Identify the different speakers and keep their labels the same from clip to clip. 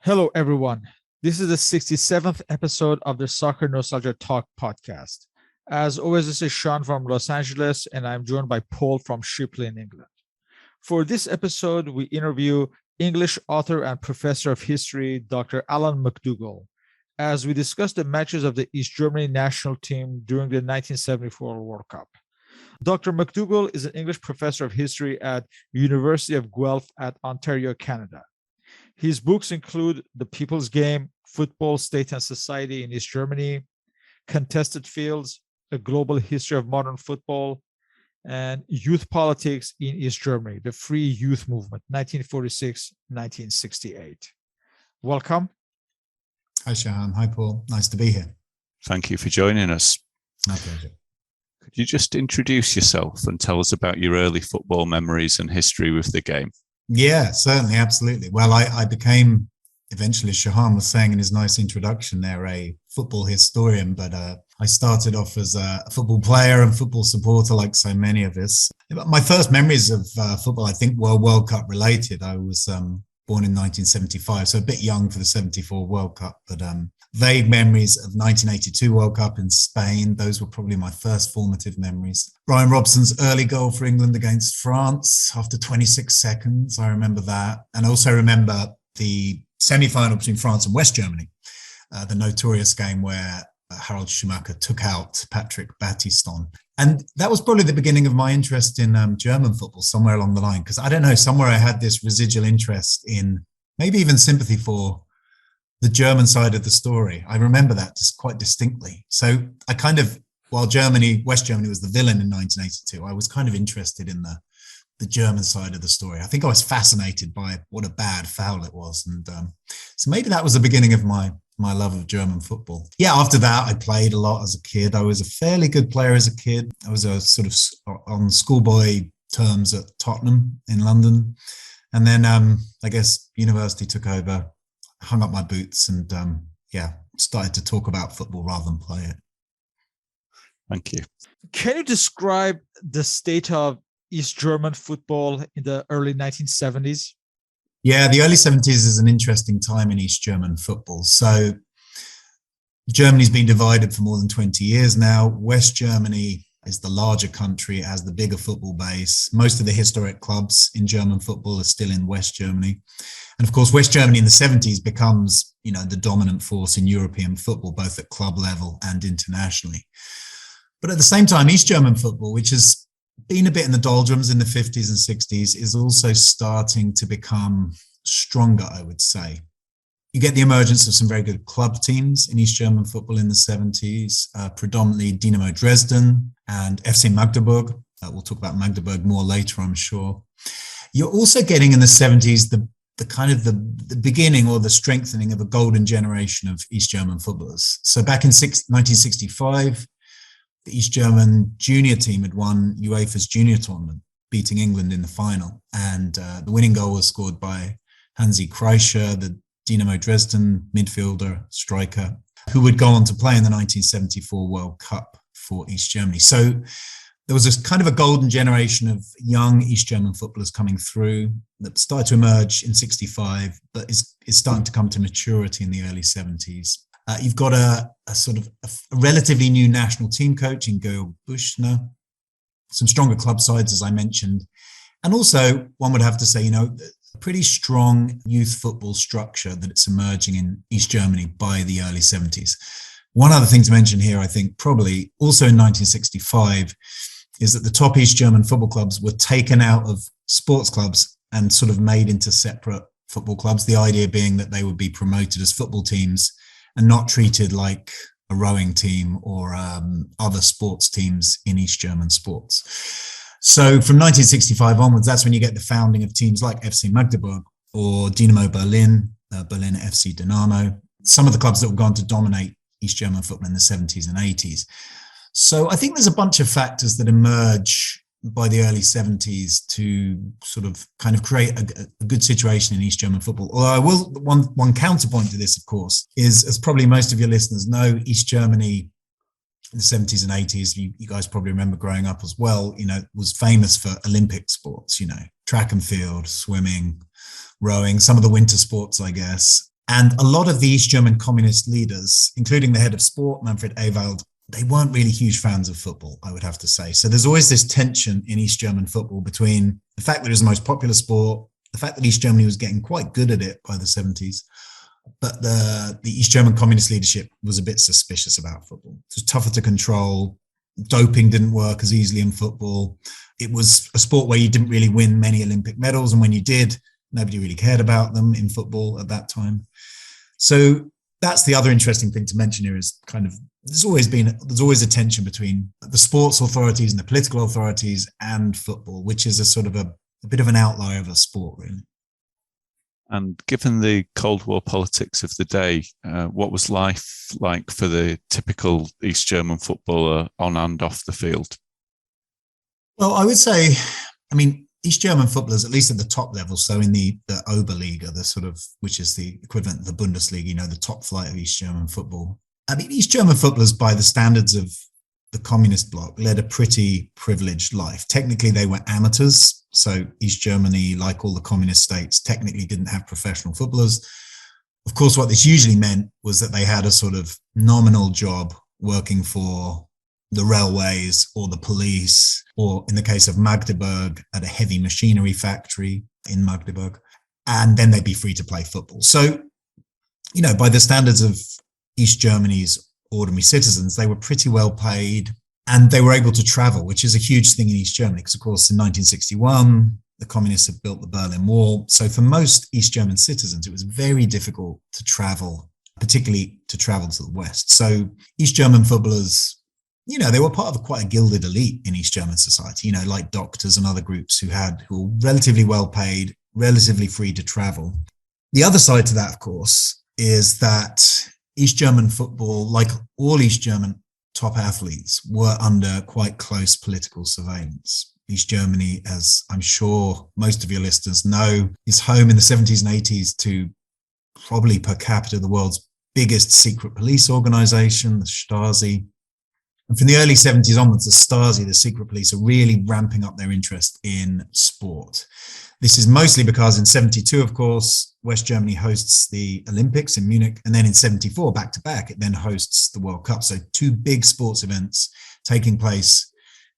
Speaker 1: Hello, everyone. This is the 67th episode of the Soccernostalgia Talk Podcast. As always, this is Sean from Los Angeles, and I'm joined by Paul from Shipley in England. For this episode, we interview English author and professor of history, Dr. Alan McDougall, as we discuss the matches of the East Germany national team during the 1974 World Cup. Dr. McDougall is an English professor of history at University of Guelph at Ontario, Canada. His books include The People's Game, Football, State and Society in East Germany, Contested Fields, A Global History of Modern Football, and Youth Politics in East Germany, the Free Youth Movement, 1946-1968. Welcome.
Speaker 2: Hi, Shahan. Hi, Paul. Nice to be here.
Speaker 3: Thank you for joining us.
Speaker 2: My pleasure.
Speaker 3: Could you just introduce yourself and tell us about your early football memories and history with the game?
Speaker 2: Yeah, certainly. Absolutely. Well, I became, eventually, as Shahan was saying in his nice introduction there, a football historian, but I started off as a football player and football supporter like so many of us. My first memories of football, I think, were World Cup related. I was born in 1975, so a bit young for the 74 World Cup, but vague memories of 1982 World Cup in Spain. Those were probably my first formative memories. Brian Robson's early goal for England against France after 26 seconds. I remember that. And I also remember the semi-final between France and West Germany, the notorious game where Harald Schumacher took out Patrick Battiston. And that was probably the beginning of my interest in German football somewhere along the line, because I don't know, somewhere I had this residual interest in, maybe even sympathy for the German side of the story. I remember that just quite distinctly. So I kind of, while West Germany was the villain in 1982, I was kind of interested in the German side of the story. I think I was fascinated by what a bad foul it was. And so maybe that was the beginning of my love of German football. Yeah, after that, I played a lot as a kid. I was a fairly good player as a kid. I was a sort of on schoolboy terms at Tottenham in London. And then I guess university took over, hung up my boots and started to talk about football rather than play it.
Speaker 3: Thank you.
Speaker 1: Can you describe the state of East German football in the early 1970s?
Speaker 2: Yeah, the early 70s is an interesting time in East German football. So Germany's been divided for more than 20 years now. West Germany is the larger country, it has the bigger football base. Most of the historic clubs in German football are still in West Germany. And of course, West Germany in the 70s becomes, the dominant force in European football, both at club level and internationally. But at the same time, East German football, which has been a bit in the doldrums in the 50s and 60s, is also starting to become stronger, I would say. You get the emergence of some very good club teams in East German football in the 70s, predominantly Dynamo Dresden and FC Magdeburg. We'll talk about Magdeburg more later, I'm sure. You're also getting in the 70s the kind of the beginning or the strengthening of a golden generation of East German footballers. So back in 1965, the East German junior team had won UEFA's junior tournament, beating England in the final. And the winning goal was scored by Hansi Kreischer, the Dynamo Dresden midfielder, striker, who would go on to play in the 1974 World Cup for East Germany. So there was this kind of a golden generation of young East German footballers coming through that started to emerge in 65, but is starting to come to maturity in the early 70s. You've got a sort of a relatively new national team coach in Bushner, some stronger club sides, as I mentioned. And also, one would have to say, a pretty strong youth football structure that it's emerging in East Germany by the early 70s. One other thing to mention here, I think probably also in 1965, is that the top East German football clubs were taken out of sports clubs and sort of made into separate football clubs. The idea being that they would be promoted as football teams and not treated like a rowing team or other sports teams in East German sports. So from 1965 onwards, that's when you get the founding of teams like FC Magdeburg or Dynamo Berlin, Berlin FC Dynamo, some of the clubs that were going to dominate East German football in the 70s and 80s. So I think there's a bunch of factors that emerge by the early 70s to sort of kind of create a good situation in East German football. Although I will, one counterpoint to this, of course, is, as probably most of your listeners know, East Germany in the 70s and 80s, you guys probably remember growing up as well, was famous for Olympic sports, track and field, swimming, rowing, some of the winter sports, I guess. And a lot of the East German communist leaders, including the head of sport, Manfred Ewald, they weren't really huge fans of football, I would have to say. So there's always this tension in East German football between the fact that it was the most popular sport, the fact that East Germany was getting quite good at it by the 70s, but the East German communist leadership was a bit suspicious about football. It was tougher to control. Doping didn't work as easily in football. It was a sport where you didn't really win many Olympic medals, and when you did, nobody really cared about them in football at that time. So that's the other interesting thing to mention here is kind of there's always a tension between the sports authorities and the political authorities and football, which is a sort of a bit of an outlier of a sport, really.
Speaker 3: And given the Cold War politics of the day, what was life like for the typical East German footballer on and off the field?
Speaker 2: Well, I would say, East German footballers, at least at the top level, so in the Oberliga, which is the equivalent of the Bundesliga, the top flight of East German football. East German footballers, by the standards of the communist bloc, led a pretty privileged life. Technically, they were amateurs. So East Germany, like all the communist states, technically didn't have professional footballers. Of course, what this usually meant was that they had a sort of nominal job working for the railways or the police, or in the case of Magdeburg, at a heavy machinery factory in Magdeburg. And then they'd be free to play football. So, by the standards of East Germany's ordinary citizens, they were pretty well paid and they were able to travel, which is a huge thing in East Germany because, of course, in 1961, the communists had built the Berlin Wall. So for most East German citizens, it was very difficult to travel, particularly to travel to the West. So East German footballers, they were part of quite a gilded elite in East German society, like doctors and other groups who were relatively well paid, relatively free to travel. The other side to that, of course, is that East German football, like all East German top athletes, were under quite close political surveillance. East Germany, as I'm sure most of your listeners know, is home in the 70s and 80s to probably per capita the world's biggest secret police organization, the Stasi. And from the early 70s onwards, the Stasi, the secret police, are really ramping up their interest in sport. This is mostly because in 72, of course, West Germany hosts the Olympics in Munich. And then in 74, back to back, it then hosts the World Cup. So two big sports events taking place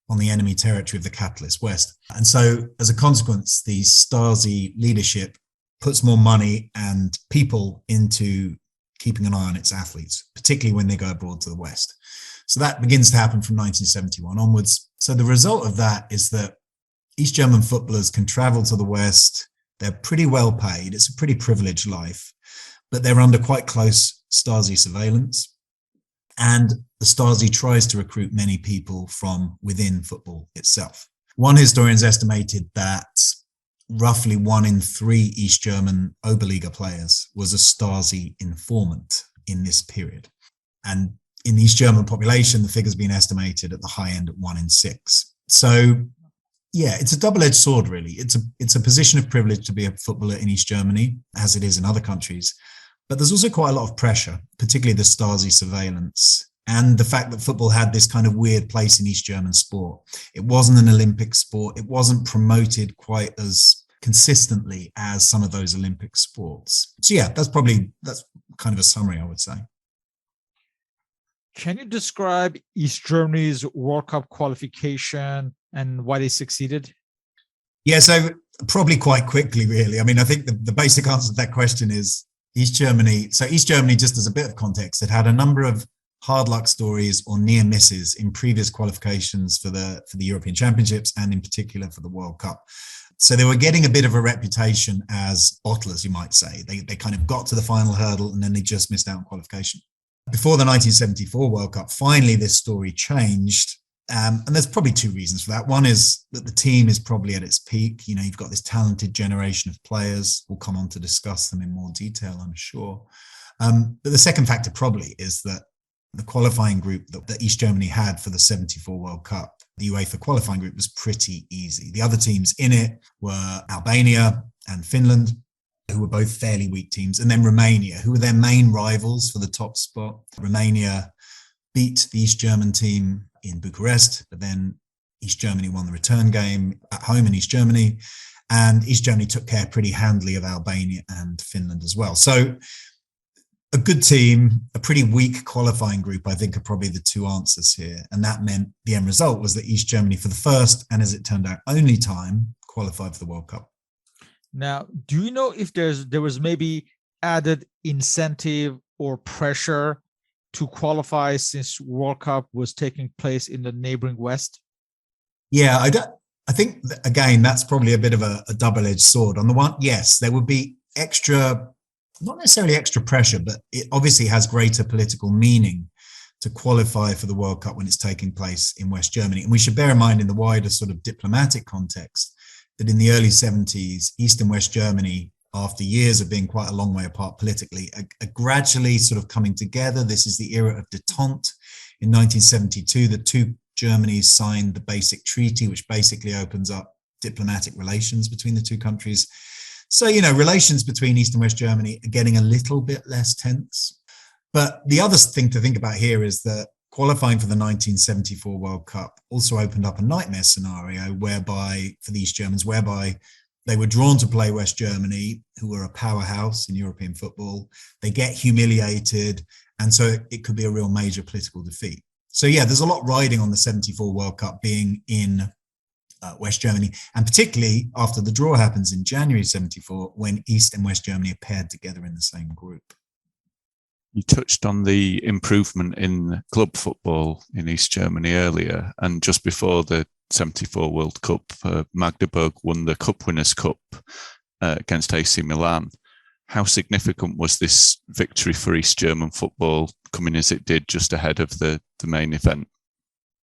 Speaker 2: on the enemy territory of the capitalist West. And so as a consequence, the Stasi leadership puts more money and people into keeping an eye on its athletes, particularly when they go abroad to the West. So that begins to happen from 1971 onwards. So the result of that is that East German footballers can travel to the West. They're pretty well paid. It's a pretty privileged life, but they're under quite close Stasi surveillance. And the Stasi tries to recruit many people from within football itself. One historian's estimated that roughly 1 in 3 East German Oberliga players was a Stasi informant in this period. And in the East German population, the figure's been estimated at the high end at 1 in 6. So, yeah, it's a double-edged sword, really. It's a position of privilege to be a footballer in East Germany, as it is in other countries. But there's also quite a lot of pressure, particularly the Stasi surveillance and the fact that football had this kind of weird place in East German sport. It wasn't an Olympic sport. It wasn't promoted quite as consistently as some of those Olympic sports. So yeah, that's kind of a summary, I would say.
Speaker 1: Can you describe East Germany's World Cup qualification and why they succeeded?
Speaker 2: Yeah, so probably quite quickly, really. I mean, I think the basic answer to that question is East Germany. So East Germany, just as a bit of context, it had a number of hard luck stories or near misses in previous qualifications for the European Championships and in particular for the World Cup. So they were getting a bit of a reputation as bottlers, you might say. They kind of got to the final hurdle and then they just missed out on qualification. Before the 1974 World Cup, finally this story changed. And there's probably 2 reasons for that. One is that the team is probably at its peak. You've got this talented generation of players. We'll come on to discuss them in more detail, I'm sure. But the second factor probably is that the qualifying group that East Germany had for the 74 World Cup, the UEFA qualifying group, was pretty easy. The other teams in it were Albania and Finland, who were both fairly weak teams, and then Romania, who were their main rivals for the top spot. Romania beat the East German team in Bucharest, but then East Germany won the return game at home in East Germany, and East Germany took care pretty handily of Albania and Finland as well. So a good team, a pretty weak qualifying group, I think, are probably the two answers here. And that meant the end result was that East Germany, for the first, and as it turned out, only time, qualified for the World Cup.
Speaker 1: Now, do you know if there was maybe added incentive or pressure to qualify since World Cup was taking place in the neighboring West?
Speaker 2: Yeah, I think, again, that's probably a bit of a double-edged sword. On the one, yes, there would be extra, not necessarily extra pressure, but it obviously has greater political meaning to qualify for the World Cup when it's taking place in West Germany. And we should bear in mind, in the wider sort of diplomatic context, that in the early 70s, East and West Germany, after years of being quite a long way apart politically, are gradually sort of coming together. This is the era of détente. In 1972, the two Germanys signed the basic treaty, which basically opens up diplomatic relations between the two countries. So, relations between East and West Germany are getting a little bit less tense. But the other thing to think about here is that qualifying for the 1974 World Cup also opened up a nightmare scenario for the East Germans, whereby they were drawn to play West Germany, who were a powerhouse in European football. They get humiliated, and so it could be a real major political defeat. So, yeah, there's a lot riding on the 74 World Cup being in West Germany, and particularly after the draw happens in January 74, when East and West Germany are paired together in the same group.
Speaker 3: You touched on the improvement in club football in East Germany earlier, and just before the 74 World Cup, Magdeburg won the Cup Winners' Cup against AC Milan. How significant was this victory for East German football, coming as it did just ahead of the main event?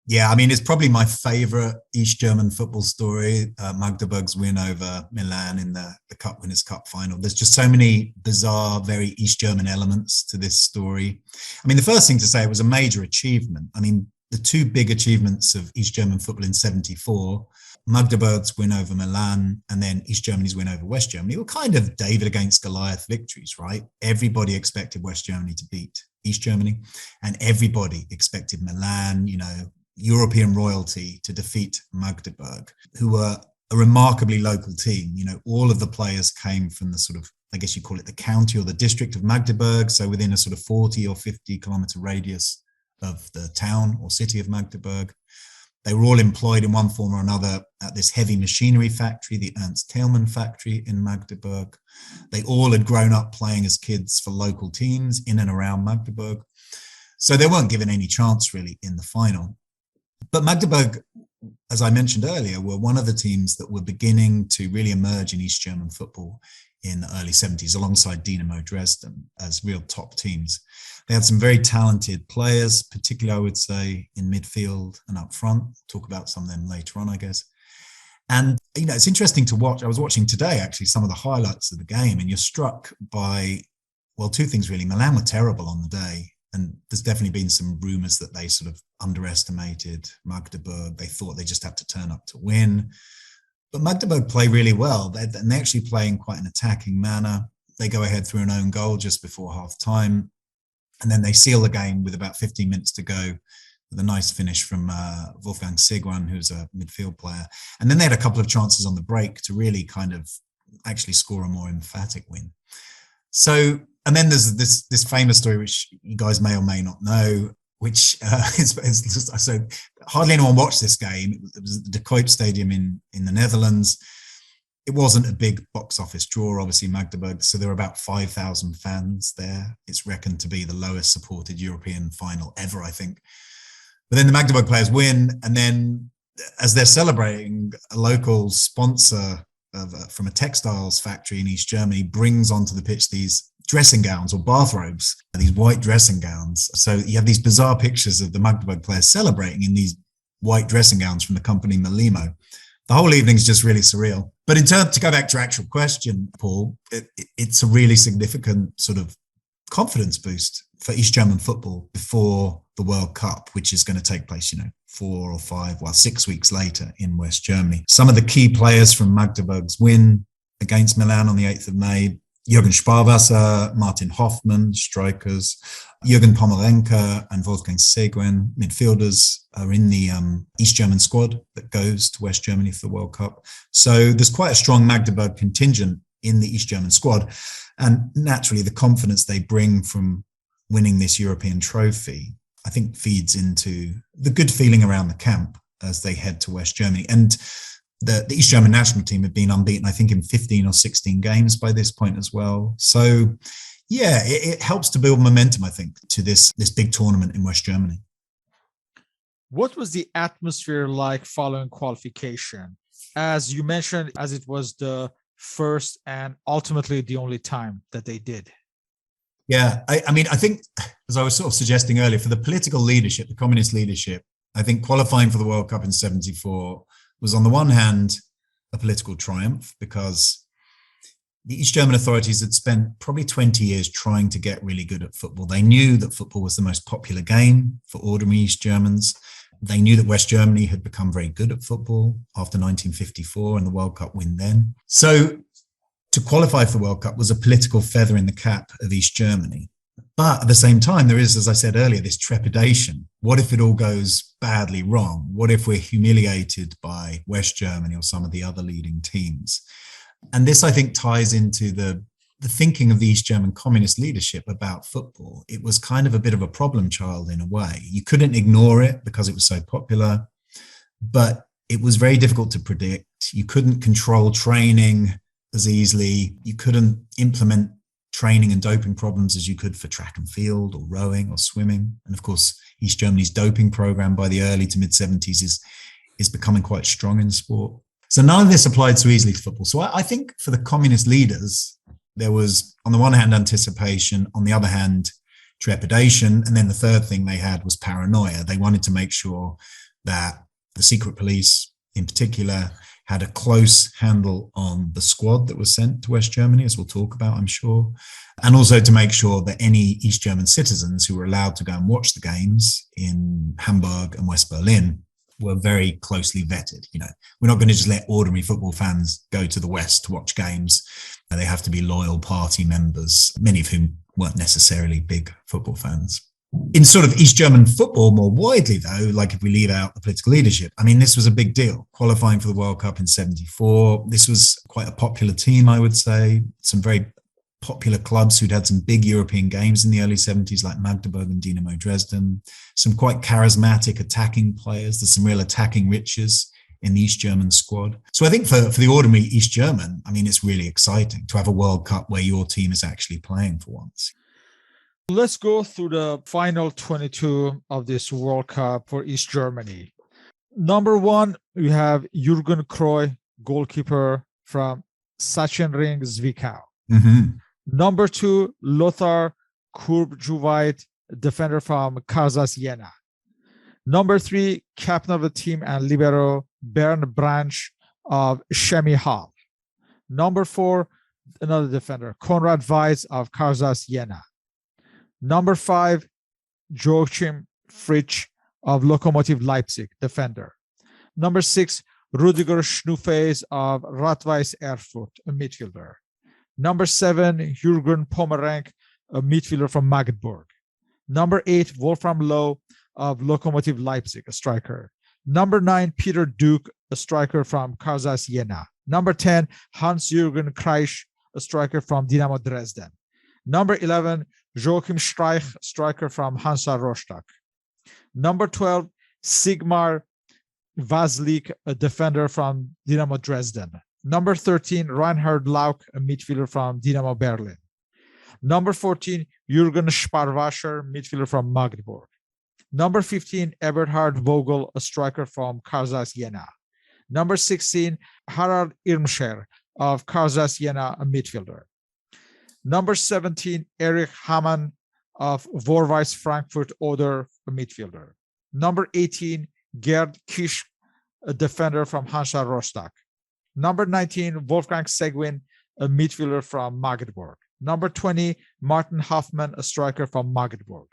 Speaker 2: Yeah, I mean, it's probably my favourite East German football story, Magdeburg's win over Milan in the Cup Winners' Cup final. There's just so many bizarre, very East German elements to this story. I mean, the first thing to say, it was a major achievement. I mean, the two big achievements of East German football in 74, Magdeburg's win over Milan and then East Germany's win over West Germany, were kind of David against Goliath victories, right? Everybody expected West Germany to beat East Germany, and everybody expected Milan, European royalty, to defeat Magdeburg, who were a remarkably local team. All of the players came from the sort of, I guess you call it the county or the district of Magdeburg, so within a sort of 40 or 50 kilometer radius of the town or city of Magdeburg. They were all employed in one form or another at this heavy machinery factory, the Ernst Thälmann factory in Magdeburg. They all had grown up playing as kids for local teams in and around Magdeburg. So they weren't given any chance really in the final. But Magdeburg, as I mentioned earlier, were one of the teams that were beginning to really emerge in East German football in the early 70s, alongside Dynamo Dresden, as real top teams. They had some very talented players, particularly, I would say, in midfield and up front. Talk about some of them later on, I guess. And, it's interesting to watch. I was watching today, actually, some of the highlights of the game, and you're struck by, well, two things really. Milan were terrible on the day. And there's definitely been some rumours that they sort of underestimated Magdeburg. They thought they just had to turn up to win. But Magdeburg play really well. And they actually play in quite an attacking manner. They go ahead through an own goal just before half time. And then they seal the game with about 15 minutes to go with a nice finish from Wolfgang Seguin, who's a midfield player. And then they had a couple of chances on the break to really kind of actually score a more emphatic win. So, and then there's this famous story, which you guys may or may not know, which so hardly anyone watched this game. It was at the De Kuip Stadium in the Netherlands. It wasn't a big box office draw, obviously, Magdeburg. So there were about 5,000 fans there. It's reckoned to be the lowest supported European final ever, I think. But then the Magdeburg players win. And then as they're celebrating, a local sponsor from a textiles factory in East Germany brings onto the pitch these dressing gowns or bathrobes, these white dressing gowns. So you have these bizarre pictures of the Magdeburg players celebrating in these white dressing gowns from the company Malimo. The whole evening is just really surreal. But in terms, to go back to your actual question, Paul, it's a really significant sort of confidence boost for East German football before the World Cup, which is going to take place, 6 weeks later in West Germany. Some of the key players from Magdeburg's win against Milan on the 8th of May, Jürgen Sparwasser, Martin Hoffmann, strikers, Jürgen Pomerenke and Wolfgang Seguin, midfielders, are in the East German squad that goes to West Germany for the World Cup. So there's quite a strong Magdeburg contingent in the East German squad. And naturally, the confidence they bring from winning this European trophy, I think feeds into the good feeling around the camp as they head to West Germany. And the East German national team have been unbeaten, I think, in 15 or 16 games by this point as well. So, yeah, it helps to build momentum, I think, to this big tournament in West Germany.
Speaker 1: What was the atmosphere like following qualification? As you mentioned, as it was the first and ultimately the only time that they did.
Speaker 2: Yeah, I mean, I think, as I was sort of suggesting earlier, for the political leadership, the communist leadership, I think qualifying for the World Cup in 74 was, on the one hand, a political triumph, because the East German authorities had spent probably 20 years trying to get really good at football. They knew that football was the most popular game for ordinary East Germans. They knew that West Germany had become very good at football after 1954 and the World Cup win then. So to qualify for the World Cup was a political feather in the cap of East Germany. But at the same time, there is, as I said earlier, this trepidation. What if it all goes badly wrong? What if we're humiliated by West Germany or some of the other leading teams? And this, I think, ties into the thinking of the East German communist leadership about football. It was kind of a bit of a problem child in a way. You couldn't ignore it because it was so popular, but it was very difficult to predict. You couldn't control training as easily. You couldn't implement training and doping problems as you could for track and field or rowing or swimming. And of course, East Germany's doping program by the early to mid 70s is becoming quite strong in sport. So none of this applied so easily to football. So I think for the communist leaders, there was, on the one hand, anticipation, on the other hand, trepidation. And then the third thing they had was paranoia. They wanted to make sure that the secret police in particular had a close handle on the squad that was sent to West Germany, as we'll talk about, I'm sure. And also to make sure that any East German citizens who were allowed to go and watch the games in Hamburg and West Berlin were very closely vetted. You know, we're not going to just let ordinary football fans go to the West to watch games. They have to be loyal party members, many of whom weren't necessarily big football fans. In sort of East German football more widely, though, like if we leave out the political leadership, I mean, this was a big deal. Qualifying for the World Cup in 74, this was quite a popular team, I would say. Some very popular clubs who'd had some big European games in the early 70s, like Magdeburg and Dynamo Dresden. Some quite charismatic attacking players. There's some real attacking riches in the East German squad. So I think for the ordinary East German, I mean, it's really exciting to have a World Cup where your team is actually playing for once.
Speaker 1: Let's go through the final 22 of this World Cup for East Germany. Number one, we have Jurgen Kloye, goalkeeper from Sachsenring Zwickau.
Speaker 2: Mm-hmm.
Speaker 1: Number two, Lothar Kurbjuweit, defender from Karsas Jena. Number three, captain of the team and libero, Bernd Branch of Chemie Hall. Number four, another defender, Konrad Weiss of Karsas Jena. Number five, Joachim Fritsch of Lokomotiv Leipzig, defender. Number six, Rudiger Schnuffes of Rot-Weiß Erfurt, a midfielder. Number seven, Jürgen Pomerank, a midfielder from Magdeburg. Number eight, Wolfram Loh of Lokomotiv Leipzig, a striker. Number nine, Peter Duke, a striker from Karsas Jena. Number 10, Hans-Jürgen Kreisch, a striker from Dynamo Dresden. Number 11, Joachim Streich, striker from Hansa Rostock. Number 12, Sigmar Vazlik, a defender from Dynamo Dresden. Number 13, Reinhard Lauck, a midfielder from Dynamo Berlin. Number 14, Jürgen Sparwasser, midfielder from Magdeburg. Number 15, Eberhard Vogel, a striker from Karsas Jena. Number 16, Harald Irmscher of Karsas Jena, a midfielder. Number 17, Erich Hamann of Vorweiss Frankfurt Oder, a midfielder. Number 18, Gerd Kisch, a defender from Hansa Rostock. Number 19, Wolfgang Seguin, a midfielder from Magdeburg. Number 20, Martin Hoffmann, a striker from Magdeburg.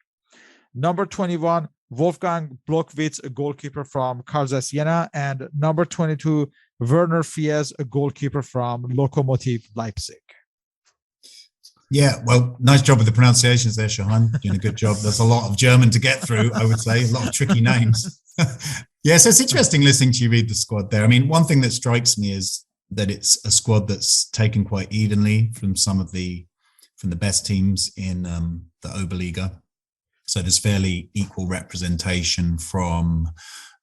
Speaker 1: Number 21, Wolfgang Blockwitz, a goalkeeper from Karsas Jena. And number 22, Werner Fies, a goalkeeper from Lokomotiv Leipzig.
Speaker 2: Yeah, well, nice job with the pronunciations there, Shahan. Doing a good job. There's a lot of German to get through, I would say. A lot of tricky names. Yeah, so it's interesting listening to you read the squad there. I mean, one thing that strikes me is that it's a squad that's taken quite evenly from from the best teams in the Oberliga. So there's fairly equal representation from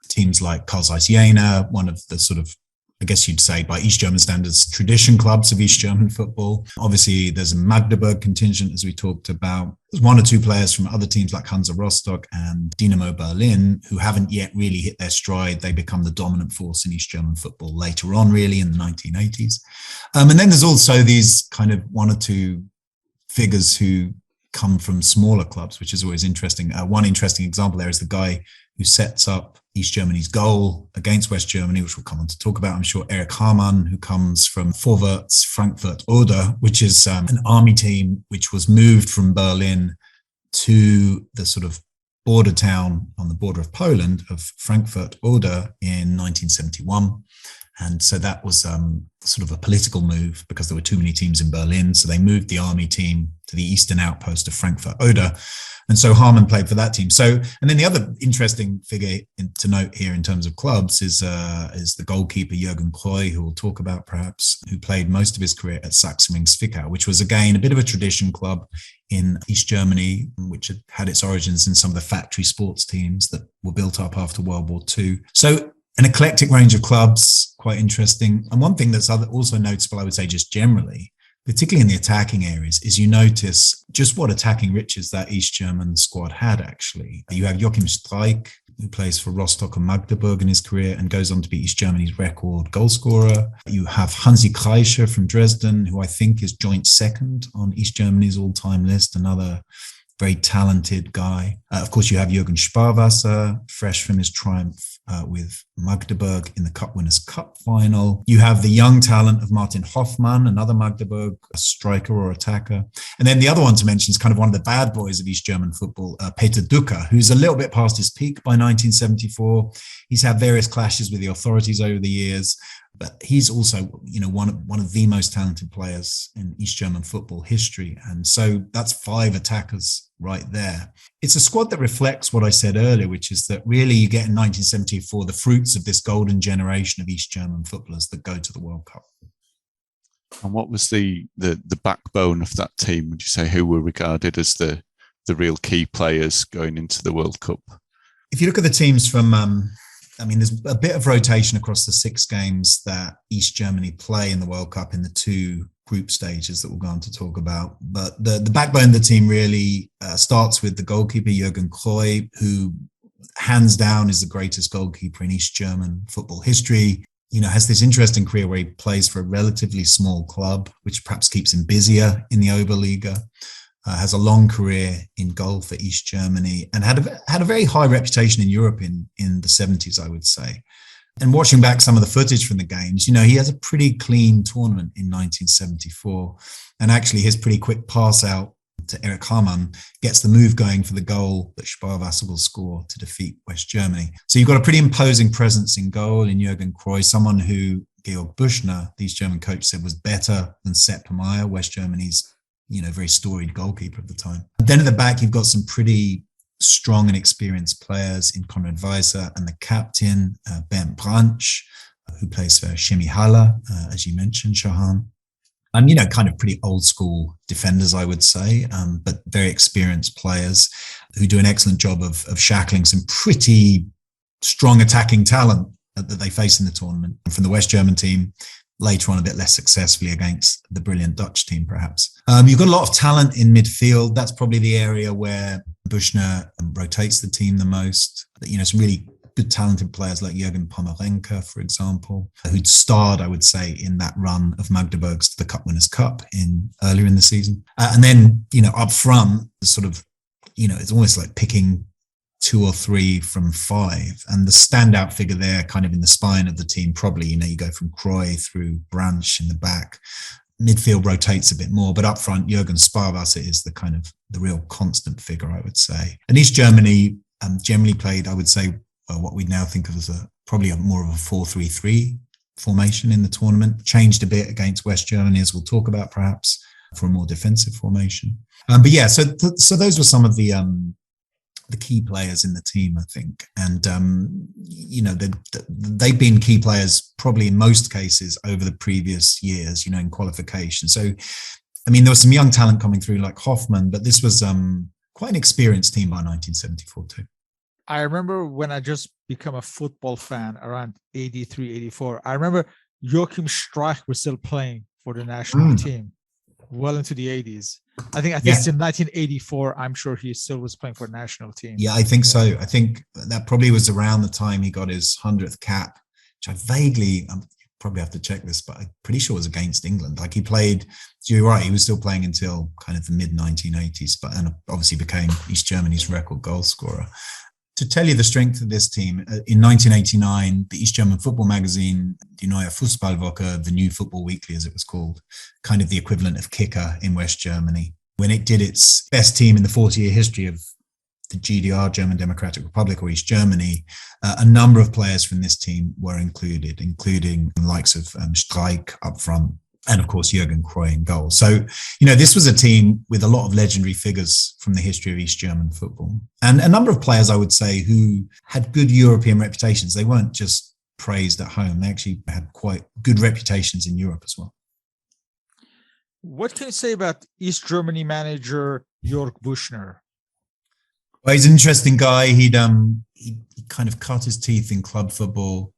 Speaker 2: teams like Karl Zeiss Jena, one of the sort of, I guess you'd say by East German standards, tradition clubs of East German football. Obviously, there's a Magdeburg contingent, as we talked about. There's one or two players from other teams like Hansa Rostock and Dynamo Berlin who haven't yet really hit their stride. They become the dominant force in East German football later on, really, in the 1980s. And then there's also these kind of one or two figures who come from smaller clubs, which is always interesting. One interesting example there is the guy who sets up East Germany's goal against West Germany, which we'll come on to talk about, I'm sure, Erich Hamann, who comes from Vorwärts Frankfurt Oder, which is an army team which was moved from Berlin to the sort of border town on the border of Poland of Frankfurt Oder in 1971. And so that was sort of a political move because there were too many teams in Berlin. So they moved the army team to the eastern outpost of Frankfurt Oder. And so Hamann played for that team. So, and then the other interesting figure to note here in terms of clubs is the goalkeeper Jurgen Kloye, who we'll talk about perhaps, who played most of his career at Sachsenring Zwickau, which was again a bit of a tradition club in East Germany, which had its origins in some of the factory sports teams that were built up after World War II. So an eclectic range of clubs, quite interesting. And one thing that's also noticeable, I would say just generally, particularly in the attacking areas, is you notice just what attacking riches that East German squad had, actually. You have Joachim Streich, who plays for Rostock and Magdeburg in his career and goes on to be East Germany's record goalscorer. You have Hansi Kreischer from Dresden, who I think is joint second on East Germany's all-time list, another very talented guy. Of course, you have Jürgen Sparwasser, fresh from his triumph with Magdeburg in the Cup Winners' Cup final. You have the young talent of Martin Hoffmann, another Magdeburg striker or attacker. And then the other one to mention is kind of one of the bad boys of East German football, Peter Ducker, who's a little bit past his peak by 1974. He's had various clashes with the authorities over the years, but he's also, you know, one of the most talented players in East German football history. And so that's 5 attackers right there. It's a squad that reflects what I said earlier, which is that really you get in 1974 the fruits of this golden generation of East German footballers that go to the World Cup.
Speaker 3: And what was the backbone of that team? Would you say who were regarded as the real key players going into the World Cup?
Speaker 2: If you look at the teams from there's a bit of rotation across the 6 games that East Germany play in the World Cup in the 2 group stages that we'll go on to talk about. But the backbone of the team really starts with the goalkeeper, Jurgen Kloye, who hands down is the greatest goalkeeper in East German football history. You know, has this interesting career where he plays for a relatively small club, which perhaps keeps him busier in the Oberliga. Has a long career in goal for East Germany and had a very high reputation in Europe in the 70s, I would say. And watching back some of the footage from the games, you know, he has a pretty clean tournament in 1974. And actually his pretty quick pass out to Erich Hamann gets the move going for the goal that Sparwasser will score to defeat West Germany. So you've got a pretty imposing presence in goal in Jurgen Kloye, someone who Georg Bushner, the East German coach, said was better than Sepp Meyer, West Germany's, you know, very storied goalkeeper of the time. Then at the back, you've got some pretty strong and experienced players in Konrad Weiser and the captain, Bernd Branch, who plays for Chemie Halle, as you mentioned, Shahan. And, you know, kind of pretty old school defenders, I would say, but very experienced players who do an excellent job of shackling some pretty strong attacking talent that they face in the tournament. And from the West German team, later on a bit less successfully against the brilliant Dutch team, perhaps. You've got a lot of talent in midfield. That's probably the area where Bushner rotates the team the most. You know, some really good talented players like Jürgen Pomerenke, for example, who'd starred, I would say, in that run of Magdeburg's to the Cup Winners' Cup earlier in the season. And then, you know, up front, sort of, you know, it's almost like picking 2 or 3 from 5. And the standout figure there, kind of in the spine of the team, probably, you know, you go from Kloye through Branch in the back. Midfield rotates a bit more, but up front, Jürgen Sparwasser is the kind of the real constant figure, I would say. And East Germany generally played, I would say, what we now think of as probably more of a 4-3-3 formation in the tournament. Changed a bit against West Germany, as we'll talk about, perhaps, for a more defensive formation. But yeah, so those were some of the the key players in the team, I think. And, they've been key players probably in most cases over the previous years, in qualification. So, there was some young talent coming through like Hoffman, but this was quite an experienced team by 1974 too.
Speaker 1: I remember when I just became a football fan around 83, 84, I remember Joachim Streich was still playing for the national team well into the 80s. I think in 1984, I'm sure he still was playing for the national team.
Speaker 2: Yeah, I think so. I think that probably was around the time he got his 100th cap, which I vaguely, probably have to check this, but I'm pretty sure it was against England. Like he played, you're right, he was still playing until kind of the mid 1980s, and obviously became East Germany's record goal scorer. To tell you the strength of this team, in 1989, the East German football magazine, Die Neue Fußballwoche, the New Football Weekly as it was called, kind of the equivalent of Kicker in West Germany, when it did its best team in the 40-year history of the GDR, German Democratic Republic, or East Germany, a number of players from this team were included, including the likes of Streich up front, and of course Jurgen Kloye in goal. So, this was a team with a lot of legendary figures from the history of East German football, and a number of players, I would say, who had good European reputations. They weren't just praised at home; they actually had quite good reputations in Europe as well.
Speaker 1: What can you say about East Germany manager Jörg Bushner?
Speaker 2: Well, he's an interesting guy. He kind of cut his teeth in club football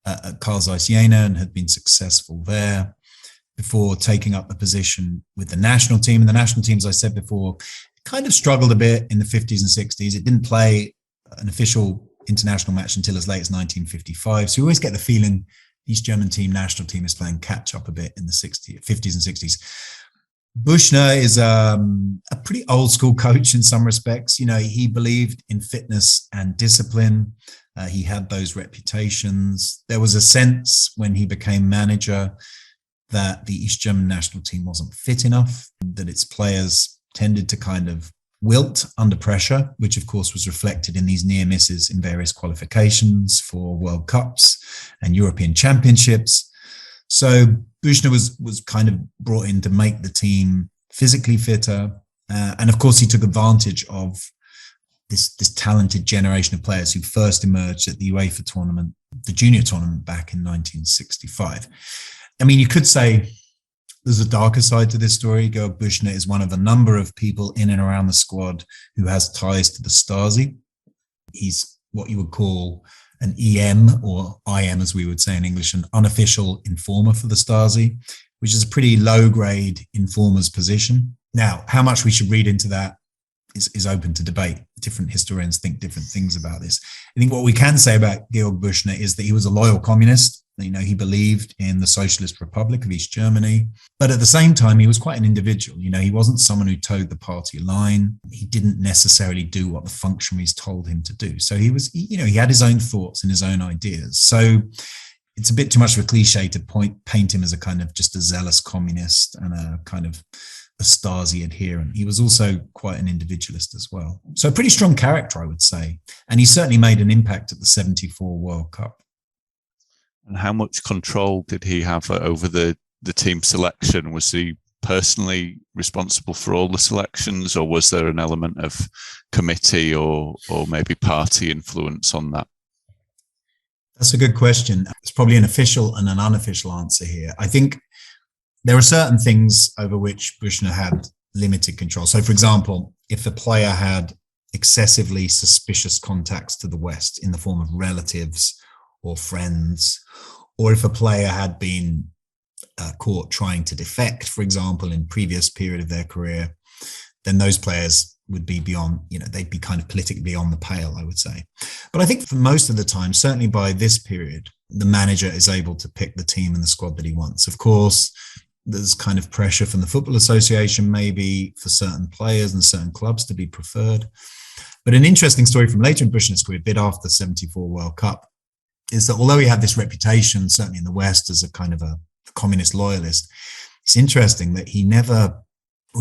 Speaker 2: at Karl Zeiss Jena and had been successful there before taking up the position with the national team. And the national team, as I said before, kind of struggled a bit in the 50s and 60s. It didn't play an official international match until as late as 1955. So you always get the feeling the East German team, national team, is playing catch up a bit in the 50s and 60s. Bushner is a pretty old school coach in some respects. He believed in fitness and discipline. He had those reputations. There was a sense when he became manager that the East German national team wasn't fit enough, that its players tended to kind of wilt under pressure, which of course was reflected in these near misses in various qualifications for World Cups and European Championships. So Bushner was kind of brought in to make the team physically fitter. And of course, he took advantage of this talented generation of players who first emerged at the UEFA tournament, the junior tournament back in 1965. You could say there's a darker side to this story. Georg Bushner is one of a number of people in and around the squad who has ties to the Stasi. He's what you would call an EM, or IM as we would say in English, an unofficial informer for the Stasi, which is a pretty low-grade informer's position. Now, how much we should read into that is open to debate. Different historians think different things about this. I think what we can say about Georg Bushner is that he was a loyal communist. He believed in the Socialist Republic of East Germany, but at the same time, he was quite an individual. He wasn't someone who towed the party line. He didn't necessarily do what the functionaries told him to do. So he had his own thoughts and his own ideas. So it's a bit too much of a cliche to paint him as a kind of just a zealous communist and a kind of a Stasi adherent. He was also quite an individualist as well. So a pretty strong character, I would say. And he certainly made an impact at the 74 World Cup.
Speaker 3: And how much control did he have over the team selection? Was he personally responsible for all the selections, or was there an element of committee or maybe party influence on that?
Speaker 2: That's a good question. It's probably an official and an unofficial answer here. I think there are certain things over which Bushner had limited control. So, for example, if a player had excessively suspicious contacts to the West in the form of relatives or friends, or if a player had been caught trying to defect, for example, in previous period of their career, then those players would be beyond, they'd be kind of politically beyond the pale, I would say. But I think for most of the time, certainly by this period, the manager is able to pick the team and the squad that he wants. Of course, there's kind of pressure from the Football Association, maybe for certain players and certain clubs to be preferred. But an interesting story from later in Bushner's career, a bit after the 74 World Cup, is that although he had this reputation, certainly in the West, as a kind of a communist loyalist, it's interesting that he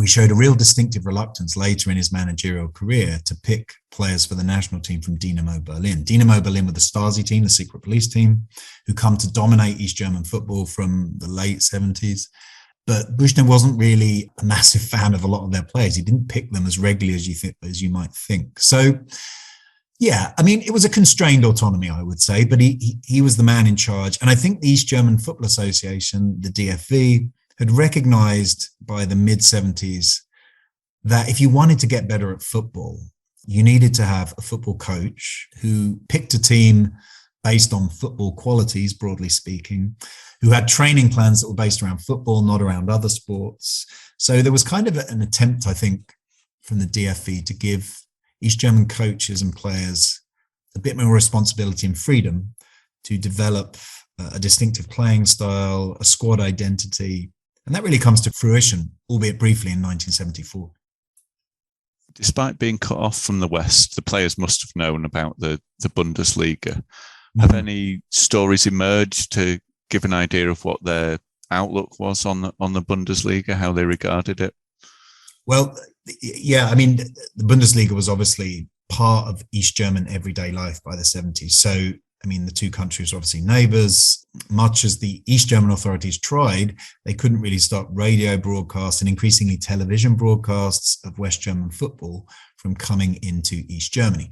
Speaker 2: showed a real distinctive reluctance later in his managerial career to pick players for the national team from Dynamo Berlin. Dynamo Berlin were the Stasi team, the secret police team, who come to dominate East German football from the late 70s. But Bushner wasn't really a massive fan of a lot of their players. He didn't pick them as regularly as you might think. So, yeah, I mean, it was a constrained autonomy, I would say, but he was the man in charge. And I think the East German Football Association, the DFV, had recognized by the mid-70s that if you wanted to get better at football, you needed to have a football coach who picked a team based on football qualities, broadly speaking, who had training plans that were based around football, not around other sports. So there was kind of an attempt, I think, from the DFV to give East German coaches and players a bit more responsibility and freedom to develop a distinctive playing style, a squad identity. And that really comes to fruition, albeit briefly, in 1974.
Speaker 3: Despite being cut off from the West, the players must have known about the Bundesliga. Have any stories emerged to give an idea of what their outlook was on the Bundesliga, how they regarded it?
Speaker 2: Well, yeah, I mean, the Bundesliga was obviously part of East German everyday life by the 70s. So, I mean, the two countries were obviously neighbours. Much as the East German authorities tried, they couldn't really stop radio broadcasts and increasingly television broadcasts of West German football from coming into East Germany.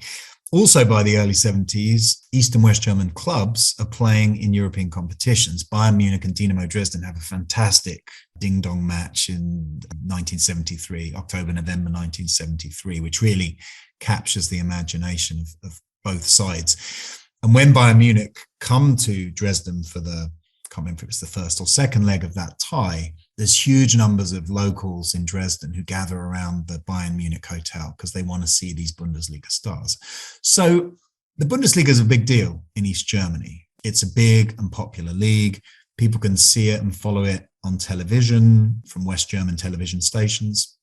Speaker 2: Also, by the early 70s, East and West German clubs are playing in European competitions. Bayern Munich and Dynamo Dresden have a fantastic ding-dong match in 1973, October-November 1973, which really captures the imagination of both sides. And when Bayern Munich come to Dresden for I can't remember if it's the first or second leg of that tie, there's huge numbers of locals in Dresden who gather around the Bayern Munich hotel because they want to see these Bundesliga stars. So the Bundesliga is a big deal in East Germany. It's a big and popular league. People can see it and follow it on television from West German television stations.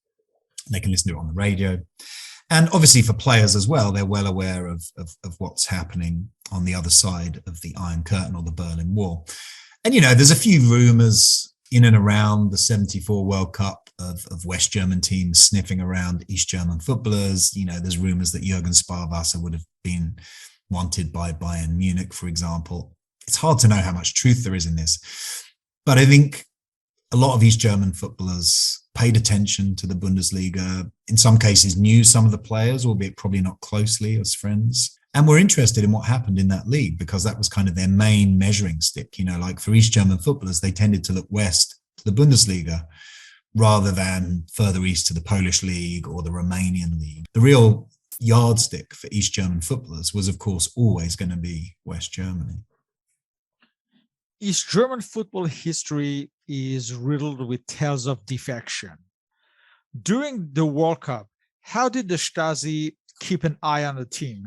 Speaker 2: They can listen to it on the radio. And obviously for players as well, they're well aware of what's happening on the other side of the Iron Curtain or the Berlin Wall. And, you know, there's a few rumours in and around the 74 World Cup of West German teams sniffing around East German footballers. You know, there's rumours that Jurgen Sparwasser would have been wanted by Bayern Munich, for example. It's hard to know how much truth there is in this. But I think a lot of East German footballers paid attention to the Bundesliga, in some cases knew some of the players, albeit probably not closely as friends, and were interested in what happened in that league because that was kind of their main measuring stick. You know, like for East German footballers, they tended to look west to the Bundesliga rather than further east to the Polish league or the Romanian league. The real yardstick for East German footballers was, of course, always going to be West Germany.
Speaker 1: East German football history is riddled with tales of defection. During the World Cup, how did the Stasi keep an eye on the team?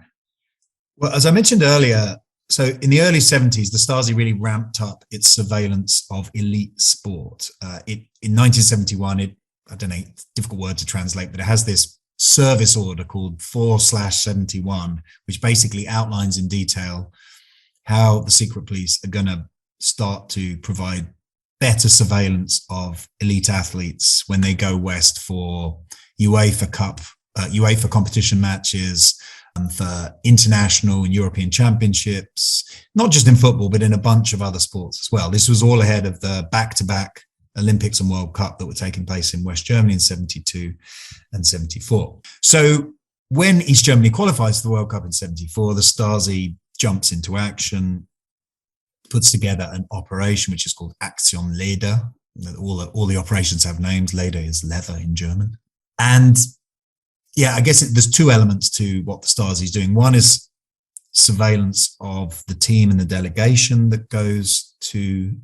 Speaker 2: Well, as I mentioned earlier, so in the early 70s, the Stasi really ramped up its surveillance of elite sport. In 1971, I don't know, it's a difficult word to translate, but it has this service order called 4/71, which basically outlines in detail how the secret police are going to start to provide better surveillance of elite athletes when they go west for UEFA competition matches, and for international and European championships, not just in football, but in a bunch of other sports as well. This was all ahead of the back-to-back Olympics and World Cup that were taking place in West Germany in 72 and 74. So when East Germany qualifies for the World Cup in 74, the Stasi jumps into action, puts together an operation which is called Aktion Leder. All the operations have names. Leder is leather in German. And yeah, I guess there's two elements to what the Stasi is doing. One is surveillance of the team and the delegation that goes to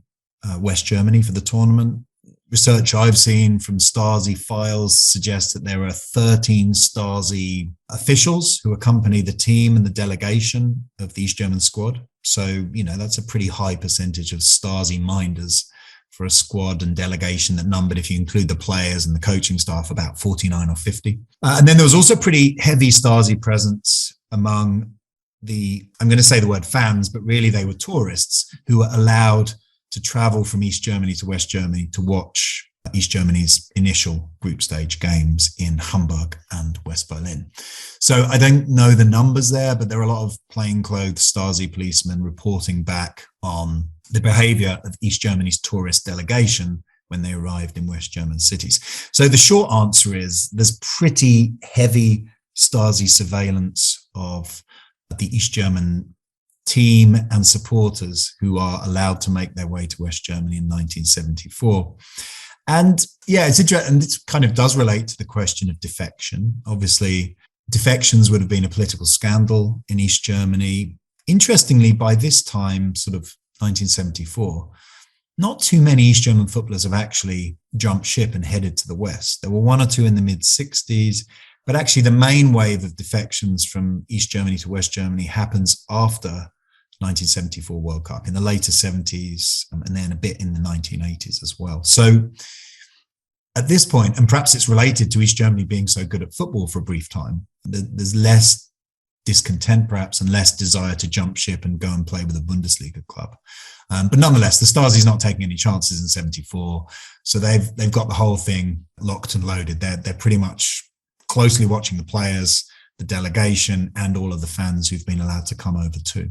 Speaker 2: West Germany for the tournament. Research I've seen from Stasi files suggests that there are 13 Stasi officials who accompany the team and the delegation of the East German squad. So, you know, that's a pretty high percentage of Stasi minders for a squad and delegation that numbered, if you include the players and the coaching staff, about 49 or 50. And then there was also pretty heavy Stasi presence among I'm going to say the word fans, but really they were tourists who were allowed to travel from East Germany to West Germany to watch East Germany's initial group stage games in Hamburg and West Berlin. So I don't know the numbers there, but there are a lot of plainclothes Stasi policemen reporting back on the behavior of East Germany's tourist delegation when they arrived in West German cities. So the short answer is there's pretty heavy Stasi surveillance of the East German team and supporters who are allowed to make their way to West Germany in 1974. And yeah, it's interesting. And it kind of does relate to the question of defection. Obviously, defections would have been a political scandal in East Germany. Interestingly, by this time, sort of 1974, not too many East German footballers have actually jumped ship and headed to the West. There were one or two in the mid-60s, but actually the main wave of defections from East Germany to West Germany happens after 1974 World Cup, in the later 70s, and then a bit in the 1980s as well. So at this point, and perhaps it's related to East Germany being so good at football for a brief time, there's less discontent perhaps and less desire to jump ship and go and play with a Bundesliga club. But nonetheless, the Stasi's not taking any chances in 74. So they've got the whole thing locked and loaded. They're pretty much closely watching the players, the delegation, and all of the fans who've been allowed to come over too.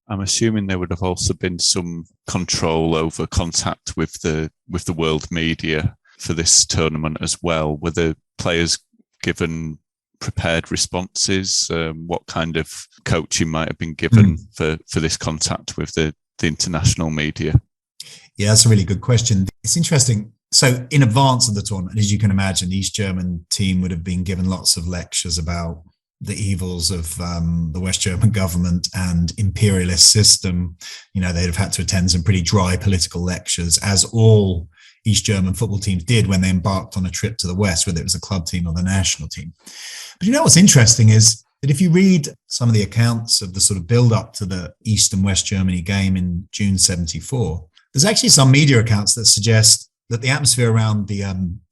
Speaker 3: I'm assuming there would have also been some control over contact with the world media for this tournament as well. Were the players given prepared responses? What kind of coaching might have been given for this contact with the international media?
Speaker 2: Yeah, that's a really good question. It's interesting. So in advance of the tournament, as you can imagine, the East German team would have been given lots of lectures about the evils of the West German government and imperialist system. You know, they'd have had to attend some pretty dry political lectures, as all East German football teams did when they embarked on a trip to the West, whether it was a club team or the national team. But you know what's interesting is that if you read some of the accounts of the sort of build-up to the East and West Germany game in June 74, there's actually some media accounts that suggest that the atmosphere around the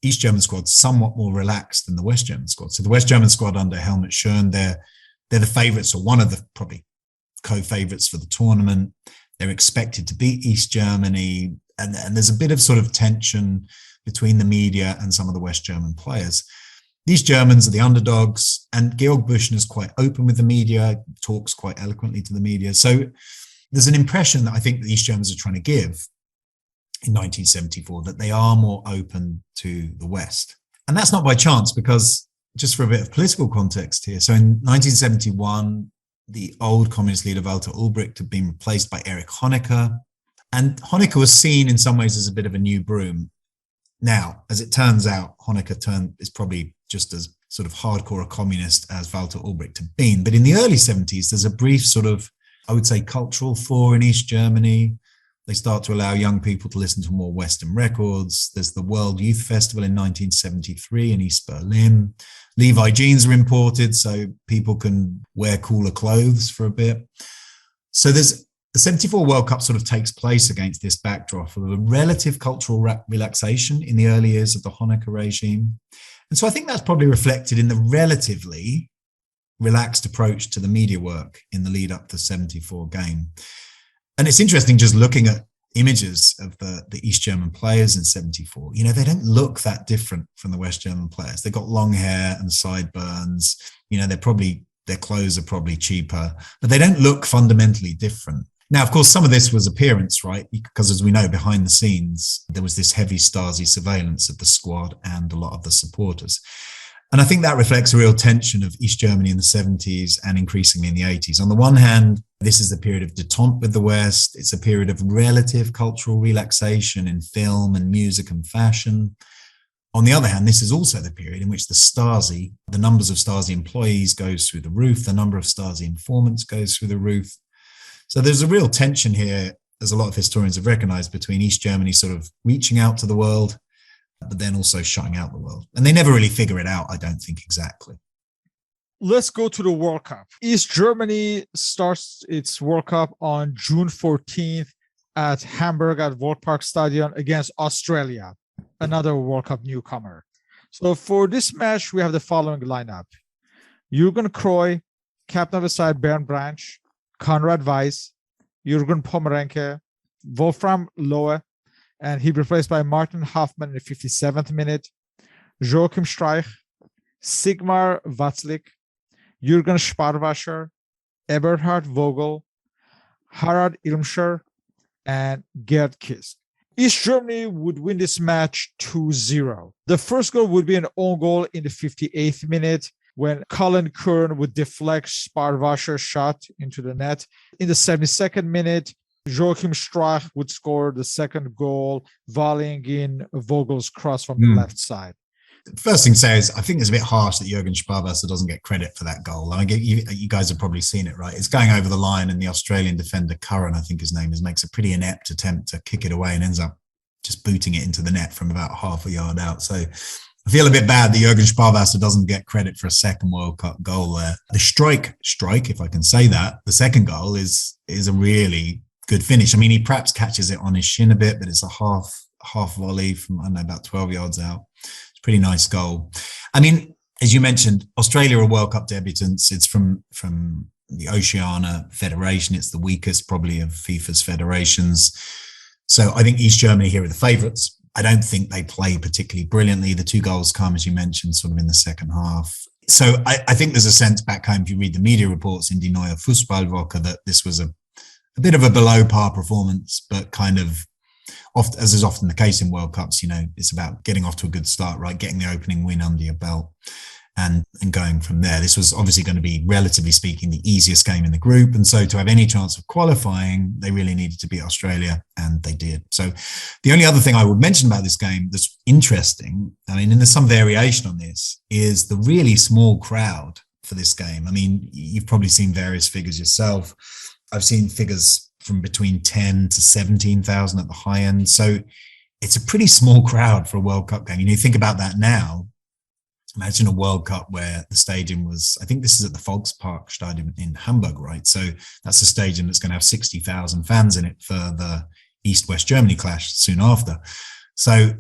Speaker 2: East German squad is somewhat more relaxed than the West German squad. So the West German squad under Helmut Schön, they're the favourites, or one of the probably co-favourites for the tournament. They're expected to beat East Germany. And there's a bit of sort of tension between the media and some of the West German players. These Germans are the underdogs, and Georg Bushner is quite open with the media, talks quite eloquently to the media. So there's an impression that I think the East Germans are trying to give in 1974, that they are more open to the West. And that's not by chance, because just for a bit of political context here. So in 1971, the old communist leader Walter Ulbricht had been replaced by Erich Honecker. And Honecker was seen in some ways as a bit of a new broom. Now, as it turns out, Honecker is probably just as sort of hardcore a communist as Walter Ulbricht had been. But in the early 70s, there's a brief sort of, I would say, cultural thaw in East Germany. They start to allow young people to listen to more Western records. There's the World Youth Festival in 1973 in East Berlin. Levi jeans are imported, so people can wear cooler clothes for a bit. So the 74 World Cup sort of takes place against this backdrop of a relative cultural relaxation in the early years of the Honecker regime. And so I think that's probably reflected in the relatively relaxed approach to the media work in the lead up to the 74 game. And it's interesting just looking at images of the East German players in 74. You know, they don't look that different from the West German players. They've got long hair and sideburns. You know, their clothes are probably cheaper, but they don't look fundamentally different. Now, of course, some of this was appearance, right? Because as we know, behind the scenes, there was this heavy Stasi surveillance of the squad and a lot of the supporters. And I think that reflects a real tension of East Germany in the 70s and increasingly in the 80s. On the one hand, this is the period of détente with the West. It's a period of relative cultural relaxation in film and music and fashion. On the other hand, this is also the period in which the numbers of Stasi employees goes through the roof. The number of Stasi informants goes through the roof. So there's a real tension here, as a lot of historians have recognized, between East Germany sort of reaching out to the world, but then also shutting out the world. And they never really figure it out, I don't think, exactly.
Speaker 1: Let's go to the World Cup. East Germany starts its World Cup on June 14th at Hamburg at Waldpark Stadion against Australia, another World Cup newcomer. So for this match, we have the following lineup. Jurgen Kloye, captain of the side, Bernd Branch, Konrad Weiss, Jürgen Pomerenke, Wolfram Lohe, and he replaced by Martin Hoffmann in the 57th minute, Joachim Streich, Sigmar Watzlik, Jürgen Sparwasser, Eberhard Vogel, Harald Irmscher, and Gerd Kiss. East Germany would win this match 2-0. The first goal would be an own goal in the 58th minute when Colin Kern would deflect Sparwasser's shot into the net. In the 72nd minute, Joachim Streich would score the second goal, volleying in Vogel's cross from the left side.
Speaker 2: The first thing to say is I think it's a bit harsh that Jurgen Sparwasser doesn't get credit for that goal. I mean, you guys have probably seen it, right? It's going over the line and the Australian defender, Curran, I think his name is, makes a pretty inept attempt to kick it away and ends up just booting it into the net from about half a yard out. So I feel a bit bad that Jurgen Sparwasser doesn't get credit for a second World Cup goal there. The strike, if I can say that, the second goal is a really good finish. I mean, he perhaps catches it on his shin a bit, but it's a half volley from, I don't know, about 12 yards out. Pretty nice goal. I mean, as you mentioned, Australia are World Cup debutants. It's from the Oceania Federation. It's the weakest probably of FIFA's federations. So I think East Germany here are the favourites. I don't think they play particularly brilliantly. The two goals come, as you mentioned, sort of in the second half. So I think there's a sense back home, if you read the media reports in Die Neue Fußballwoche, that this was a bit of a below par performance, but kind of, as is often the case in World Cups, it's about getting off to a good start, right? Getting the opening win under your belt and going from there. This was obviously going to be, relatively speaking, the easiest game in the group. And so to have any chance of qualifying, they really needed to beat Australia, and they did. So the only other thing I would mention about this game that's interesting, I mean, and there's some variation on this, is the really small crowd for this game. I mean, you've probably seen various figures yourself. I've seen figures from between 10 to 17,000 at the high end. So it's a pretty small crowd for a World Cup game. You think about that now. Imagine a World Cup where the stadium was, I think this is at the Volkspark Stadium in Hamburg, right? So that's a stadium that's going to have 60,000 fans in it for the East-West Germany clash soon after. So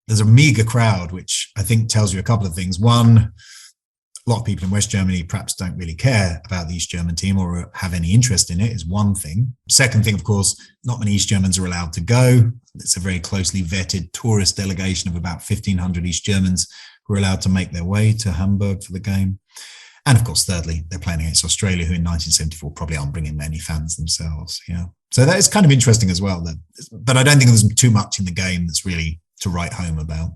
Speaker 2: there's a meager crowd, which I think tells you a couple of things. One, a lot of people in West Germany perhaps don't really care about the East German team or have any interest in it, is one thing. Second thing, of course, not many East Germans are allowed to go. It's a very closely vetted tourist delegation of about 1,500 East Germans who are allowed to make their way to Hamburg for the game. And of course, thirdly, they're playing against Australia, who in 1974 probably aren't bringing many fans themselves. Yeah. So that is kind of interesting as well. But I don't think there's too much in the game that's really to write home about.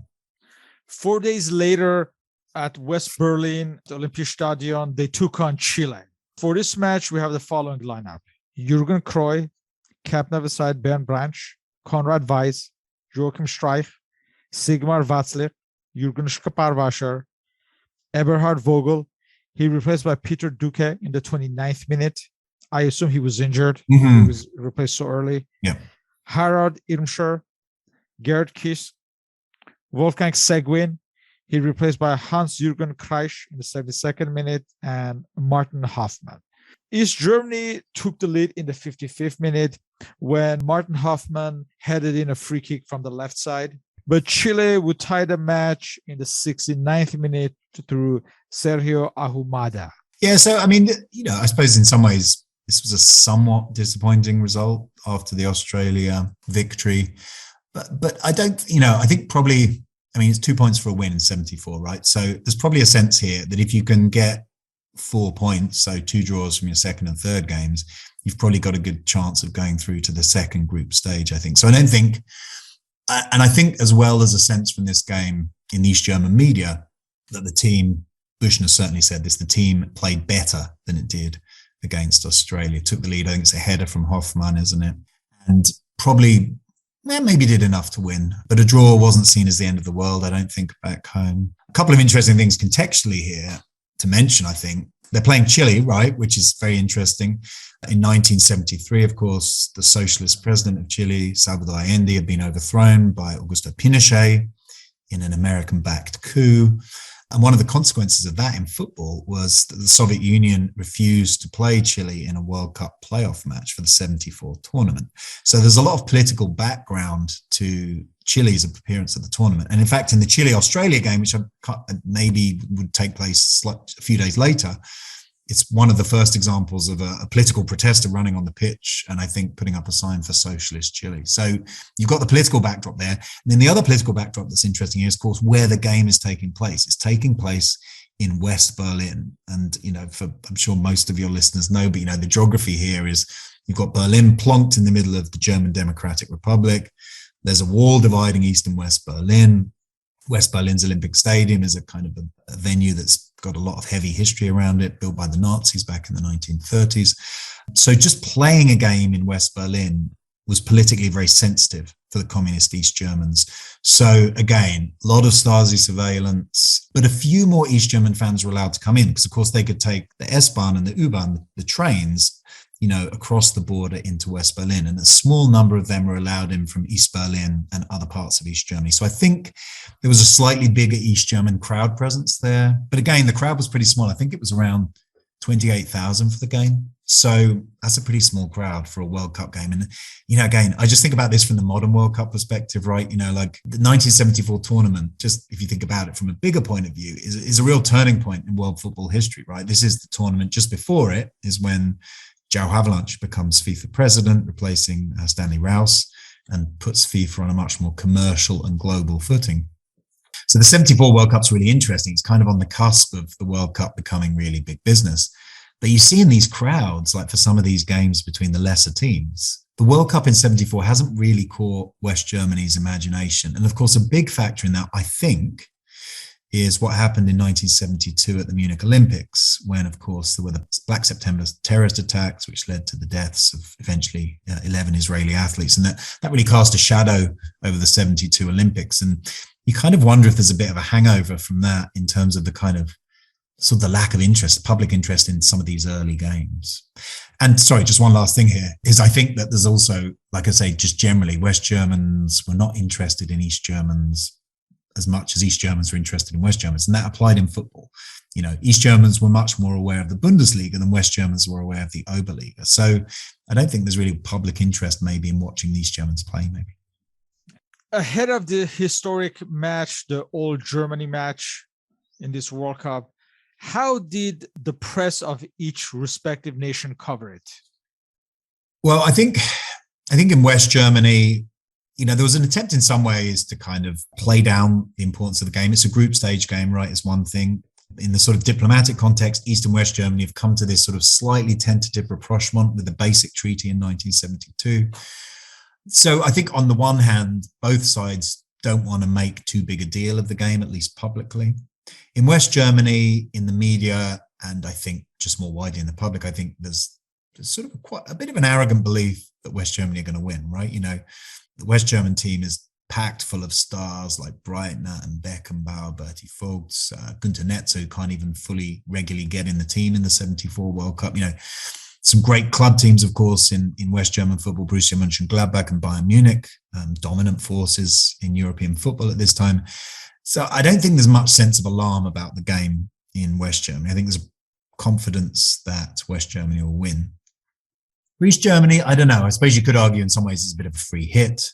Speaker 1: 4 days later, at West Berlin, the Olympiastadion, they took on Chile. For this match, we have the following lineup: Jurgen Kloye, captain beside Bernd Branch, Konrad Weiss, Joachim Streich, Sigmar Watzler, Jurgen Sparwasser, Eberhard Vogel. He replaced by Peter Duque in the 29th minute. I assume he was injured. He was replaced so early.
Speaker 2: Yeah.
Speaker 1: Harald Irmscher, Gerd Kiss, Wolfgang Seguin. He replaced by Hans-Jürgen Kreisch in the 72nd minute, and Martin Hoffmann. East Germany took the lead in the 55th minute when Martin Hoffmann headed in a free kick from the left side. But Chile would tie the match in the 69th minute through Sergio Ahumada.
Speaker 2: Yeah, so, I mean, I suppose in some ways this was a somewhat disappointing result after the Australia victory. But I don't, I think probably, it's 2 points for a win in 74, right? So there's probably a sense here that if you can get 4 points, so 2 draws from your second and third games, you've probably got a good chance of going through to the second group stage, I think. So I don't think, and I think as well as a sense from this game in the East German media, that the team, Bushner certainly said this, the team played better than it did against Australia. Took the lead, I think it's a header from Hoffmann, isn't it? And probably maybe did enough to win, but a draw wasn't seen as the end of the world, I don't think, back home. A couple of interesting things contextually here to mention, I think. They're playing Chile, right, which is very interesting. In 1973, of course, the socialist president of Chile, Salvador Allende, had been overthrown by Augusto Pinochet in an American-backed coup. And one of the consequences of that in football was that the Soviet Union refused to play Chile in a World Cup playoff match for the 74 tournament. So there's a lot of political background to Chile's appearance at the tournament. And in fact, in the Chile-Australia game, which maybe would take place a few days later, it's one of the first examples of a political protester running on the pitch and I think putting up a sign for socialist Chile. So you've got the political backdrop there. And then the other political backdrop that's interesting is, of course, where the game is taking place. It's taking place in West Berlin. And, I'm sure most of your listeners know, but, the geography here is you've got Berlin plonked in the middle of the German Democratic Republic. There's a wall dividing East and West Berlin. West Berlin's Olympic Stadium is a kind of a venue that's got a lot of heavy history around it, built by the Nazis back in the 1930s. So just playing a game in West Berlin was politically very sensitive for the communist East Germans. So again, a lot of Stasi surveillance, but a few more East German fans were allowed to come in because, of course, they could take the S-Bahn and the U-Bahn, the trains, across the border into West Berlin. And a small number of them were allowed in from East Berlin and other parts of East Germany. So I think there was a slightly bigger East German crowd presence there. But again, the crowd was pretty small. I think it was around 28,000 for the game. So that's a pretty small crowd for a World Cup game. And, again, I just think about this from the modern World Cup perspective, right? Like the 1974 tournament, just if you think about it from a bigger point of view, is a real turning point in world football history, right? This is the tournament. Just before it is when João Havelange becomes FIFA president, replacing Stanley Rouse, and puts FIFA on a much more commercial and global footing. So the 74 World Cup's really interesting. It's kind of on the cusp of the World Cup becoming really big business. But you see in these crowds, like for some of these games between the lesser teams, the World Cup in 74 hasn't really caught West Germany's imagination. And of course, a big factor in that, I think, is what happened in 1972 at the Munich Olympics, when, of course, there were the Black September terrorist attacks, which led to the deaths of eventually 11 Israeli athletes. And that really cast a shadow over the 72 Olympics. And you kind of wonder if there's a bit of a hangover from that in terms of the kind of sort of the lack of interest, public interest in some of these early games. And sorry, just one last thing here is I think that there's also, like I say, just generally West Germans were not interested in East Germans as much as East Germans were interested in West Germans. And that applied in football. East Germans were much more aware of the Bundesliga than West Germans were aware of the Oberliga. So I don't think there's really public interest maybe in watching the East Germans play maybe.
Speaker 1: Ahead of the historic match, the Old Germany match in this World Cup, how did the press of each respective nation cover it?
Speaker 2: Well, I think in West Germany, there was an attempt in some ways to kind of play down the importance of the game. It's a group stage game, right, is one thing. In the sort of diplomatic context, East and West Germany have come to this sort of slightly tentative rapprochement with the basic treaty in 1972. So I think on the one hand, both sides don't want to make too big a deal of the game, at least publicly. In West Germany, in the media, and I think just more widely in the public, I think there's sort of quite a bit of an arrogant belief that West Germany are going to win, right? The West German team is packed full of stars like Breitner and Beckenbauer, Bertie Vogts, Günter Netzer, who can't even fully regularly get in the team in the 74 World Cup. Some great club teams, of course, in West German football, Borussia Mönchengladbach and Bayern Munich, dominant forces in European football at this time. So I don't think there's much sense of alarm about the game in West Germany. I think there's confidence that West Germany will win. For East Germany, I don't know. I suppose you could argue in some ways it's a bit of a free hit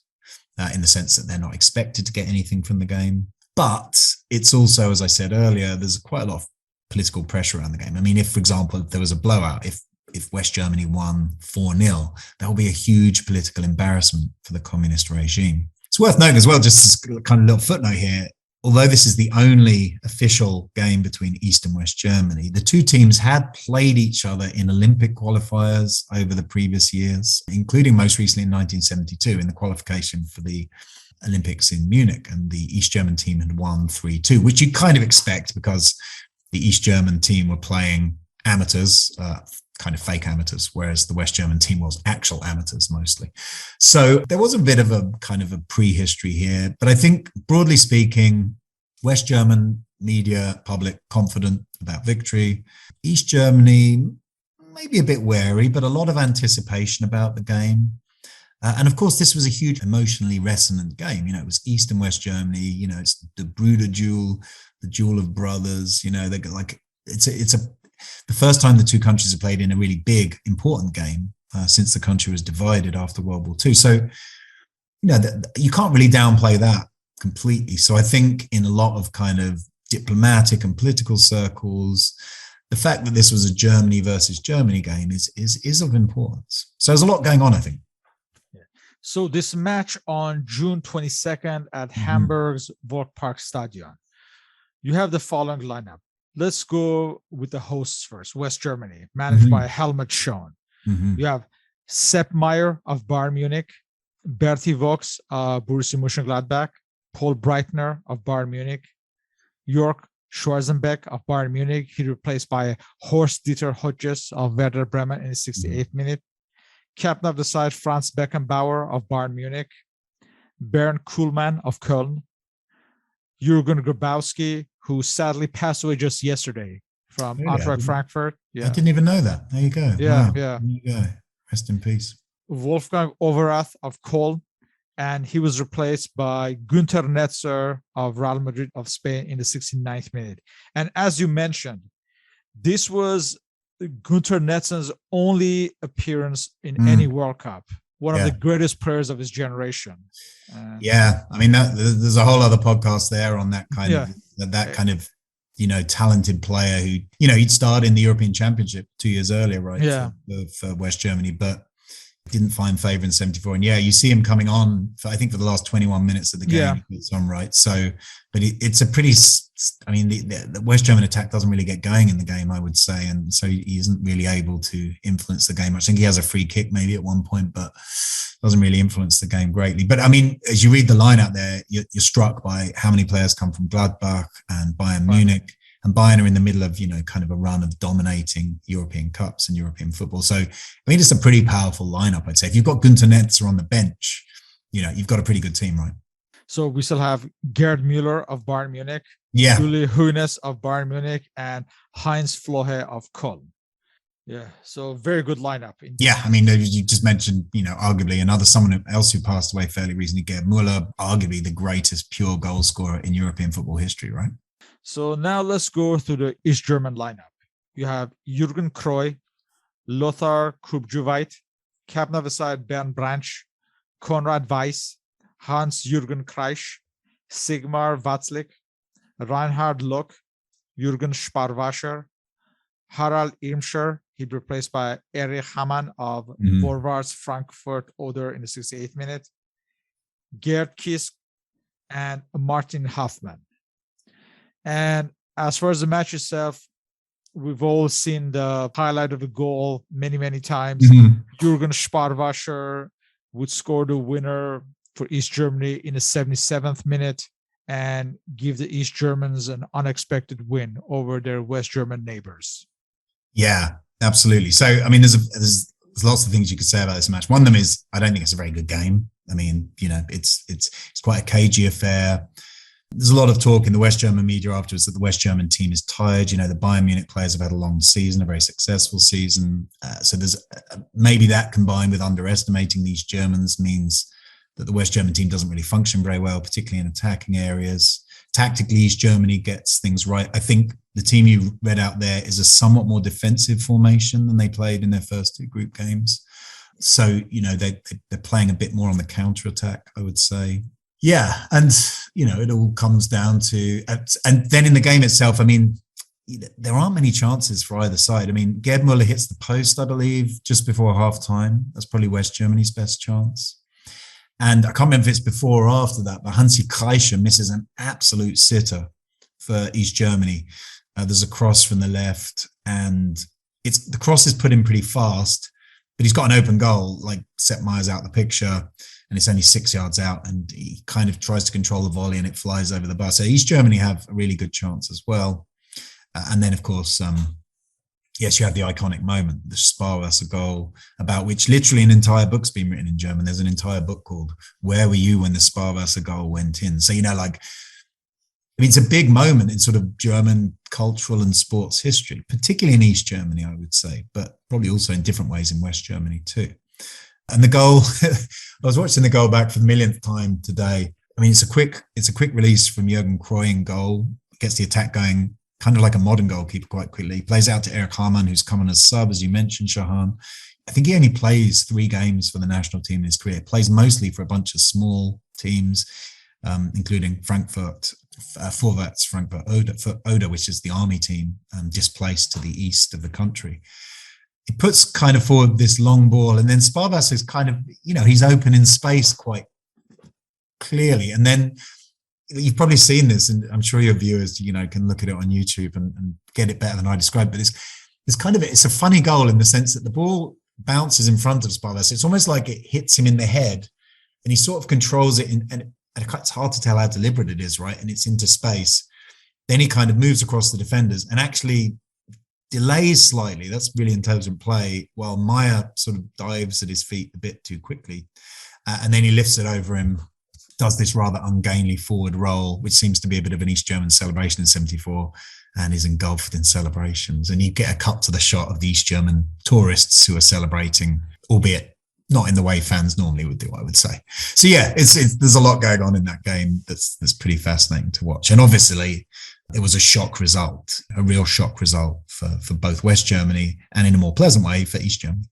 Speaker 2: in the sense that they're not expected to get anything from the game. But it's also, as I said earlier, there's quite a lot of political pressure around the game. I mean, if, for example, if there was a blowout, if West Germany won 4-0, that will be a huge political embarrassment for the communist regime. It's worth noting as well, just as a kind of little footnote here, although this is the only official game between East and West Germany, the two teams had played each other in Olympic qualifiers over the previous years, including most recently in 1972 in the qualification for the Olympics in Munich. And the East German team had won 3-2, which you kind of expect because the East German team were playing amateurs, kind of fake amateurs, whereas the West German team was actual amateurs mostly. So there was a bit of a kind of a prehistory here. But I think, broadly speaking, West German media, public, confident about victory. East Germany, maybe a bit wary, but a lot of anticipation about the game. And of course, this was a huge emotionally resonant game. It was East and West Germany, it's the Bruder duel, the duel of brothers, they're like, it's the first time the two countries have played in a really big, important game since the country was divided after World War II. So, you can't really downplay that completely. So I think in a lot of kind of diplomatic and political circles, the fact that this was a Germany versus Germany game is of importance. So there's a lot going on, I think.
Speaker 1: So this match on June 22nd at Hamburg's Volkspark Stadion, you have the following lineup. Let's go with the hosts first. West Germany, managed by Helmut Schön. You have Sepp Maier of Bayern Munich, Bertie Vogts of Borussia Mönchengladbach, Paul Breitner of Bayern Munich, Jörg Schwarzenbeck of Bayern Munich. He replaced by Horst-Dieter Hodges of Werder Bremen in the 68th minute. Captain of the side, Franz Beckenbauer of Bayern Munich, Bernd Kuhlmann of Köln, Jurgen Grabowski, who sadly passed away just yesterday from Eintracht Frankfurt.
Speaker 2: I didn't even know that. There you go.
Speaker 1: Yeah,
Speaker 2: wow.
Speaker 1: yeah.
Speaker 2: There you go. Rest in peace.
Speaker 1: Wolfgang Overath of Köln, and he was replaced by Günter Netzer of Real Madrid of Spain in the 69th minute. And as you mentioned, this was Günter Netzer's only appearance in any World Cup. One of the greatest players of his generation.
Speaker 2: I mean, there's a whole other podcast there on that kind of that kind of talented player who he'd starred in the European Championship 2 years earlier, right?
Speaker 1: Yeah,
Speaker 2: for West Germany, but didn't find favour in 74. And you see him coming on for the last 21 minutes of the game. It's on, right? So, but it's a pretty. I mean, the West German attack doesn't really get going in the game, I would say, and so he isn't really able to influence the game. I think he has a free kick maybe at one point, but doesn't really influence the game greatly. But I mean, as you read the line out there, you're struck by how many players come from Gladbach and Bayern Munich. And Bayern are in the middle of, kind of a run of dominating European Cups and European football. So, I mean, it's a pretty powerful lineup, I'd say. If you've got Günter Netzer on the bench, you've got a pretty good team, right?
Speaker 1: So we still have Gerd Müller of Bayern Munich, Uli Hoeneß of Bayern Munich, and Heinz Flohe of Köln. Yeah, so very good lineup.
Speaker 2: Yeah, I mean, you just mentioned, arguably someone else who passed away fairly recently, Gerd Müller, arguably the greatest pure goal scorer in European football history, right?
Speaker 1: So now let's go through the East German lineup. You have Jürgen Kloye, Lothar Krubjuweit, captain of the side Bernd Branch, Konrad Weiss, Hans-Jürgen Kreisch, Sigmar Watzlik, Reinhard Lock, Jürgen Sparwascher, Harald Irmscher. He'd replaced by Erich Hamann of Vorwärts Frankfurt Oder in the 68th minute, Gerd Kisk, and Martin Hoffmann. And as far as the match itself, we've all seen the highlight of the goal many, many times. Jürgen Sparwascher would score the winner for East Germany in the 77th minute and give the East Germans an unexpected win over their West German neighbors.
Speaker 2: Yeah, absolutely. So, I mean, there's lots of things you could say about this match. One of them is I don't think it's a very good game. I mean, it's quite a cagey affair. There's a lot of talk in the West German media afterwards that the West German team is tired. The Bayern Munich players have had a long season, a very successful season. So there's maybe that combined with underestimating these Germans means that the West German team doesn't really function very well, particularly in attacking areas. Tactically, East Germany gets things right. I think the team you read out there is a somewhat more defensive formation than they played in their first two group games. So, they're playing a bit more on the counter-attack, I would say. Yeah, and it all comes down to, and then in the game itself, I mean, there aren't many chances for either side. I mean, Gerd Müller hits the post, I believe, just before half time. That's probably West Germany's best chance. And I can't remember if it's before or after that, but Hansi Kreischer misses an absolute sitter for East Germany. There's a cross from the left, and the cross is put in pretty fast, but he's got an open goal, like Sepp Maier's out the picture. And it's only 6 yards out, and he kind of tries to control the volley, and it flies over the bar. So East Germany have a really good chance as well. And then, of course, yes, you have the iconic moment, the Sparwasser goal, about which literally an entire book's been written in German. There's an entire book called "Where Were You When the Sparwasser Goal Went In?" So, it's a big moment in sort of German cultural and sports history, particularly in East Germany, I would say, but probably also in different ways in West Germany too. And the goal, I was watching the goal back for the millionth time today. I mean, it's a quick release from Jürgen Kloye in goal. Gets the attack going, kind of like a modern goalkeeper quite quickly. Plays out to Erich Hamann, who's come on as sub, as you mentioned, Shahan. I think he only plays 3 games for the national team in his career. Plays mostly for a bunch of small teams, including Frankfurt, Vorwärts Frankfurt Oder, which is the army team, displaced to the east of the country. He puts kind of forward this long ball, and then Sparwasser is kind of, he's open in space quite clearly. And then you've probably seen this, and I'm sure your viewers, can look at it on YouTube and get it better than I described. But it's a funny goal in the sense that the ball bounces in front of Sparwasser. It's almost like it hits him in the head, and he sort of controls it, and it's hard to tell how deliberate it is, right? And it's into space. Then he kind of moves across the defenders and actually delays slightly. That's really intelligent play, while Maya sort of dives at his feet a bit too quickly. And then he lifts it over him, does this rather ungainly forward roll, which seems to be a bit of an East German celebration in 74, and is engulfed in celebrations. And you get a cut to the shot of the East German tourists who are celebrating, albeit not in the way fans normally would do, I would say. So yeah, there's a lot going on in that game that's pretty fascinating to watch. And obviously, it was a shock result, a real shock result for both West Germany and, in a more pleasant way, for East Germany.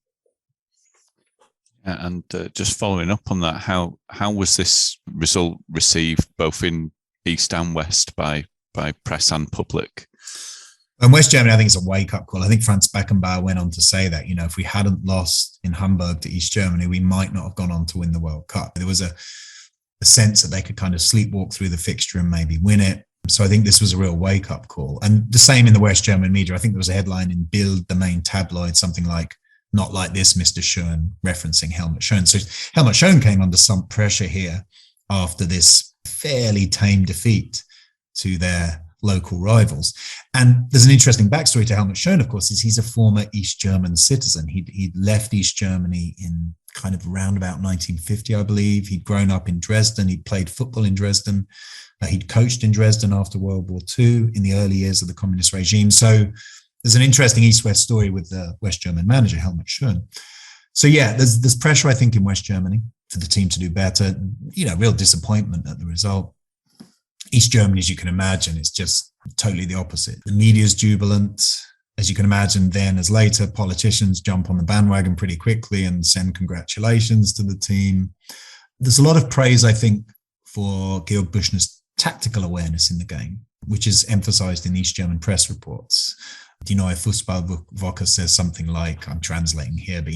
Speaker 3: And just following up on that, how was this result received both in East and West by press and public?
Speaker 2: And West Germany, I think it's a wake-up call. I think Franz Beckenbauer went on to say that, if we hadn't lost in Hamburg to East Germany, we might not have gone on to win the World Cup. There was a sense that they could kind of sleepwalk through the fixture and maybe win it. So I think this was a real wake-up call. And the same in the West German media. I think there was a headline in Bild, the main tabloid, something like, "Not like this, Mr. Schön," referencing Helmut Schön. So Helmut Schön came under some pressure here after this fairly tame defeat to their local rivals. And there's an interesting backstory to Helmut Schön, of course, is he's a former East German citizen. He'd left East Germany in kind of around about 1950, I believe. He'd grown up in Dresden. He'd played football in Dresden. He'd coached in Dresden after World War II in the early years of the communist regime. So there's an interesting East-West story with the West German manager, Helmut Schön. So yeah, there's pressure, I think, in West Germany for the team to do better. Real disappointment at the result. East Germany, as you can imagine, it's just totally the opposite. The media's jubilant. As you can imagine, then as later, politicians jump on the bandwagon pretty quickly and send congratulations to the team. There's a lot of praise, I think, for Georg Bushner's tactical awareness in the game, which is emphasized in East German press reports. Die Neue Fußballwoche says something like, I'm translating here, but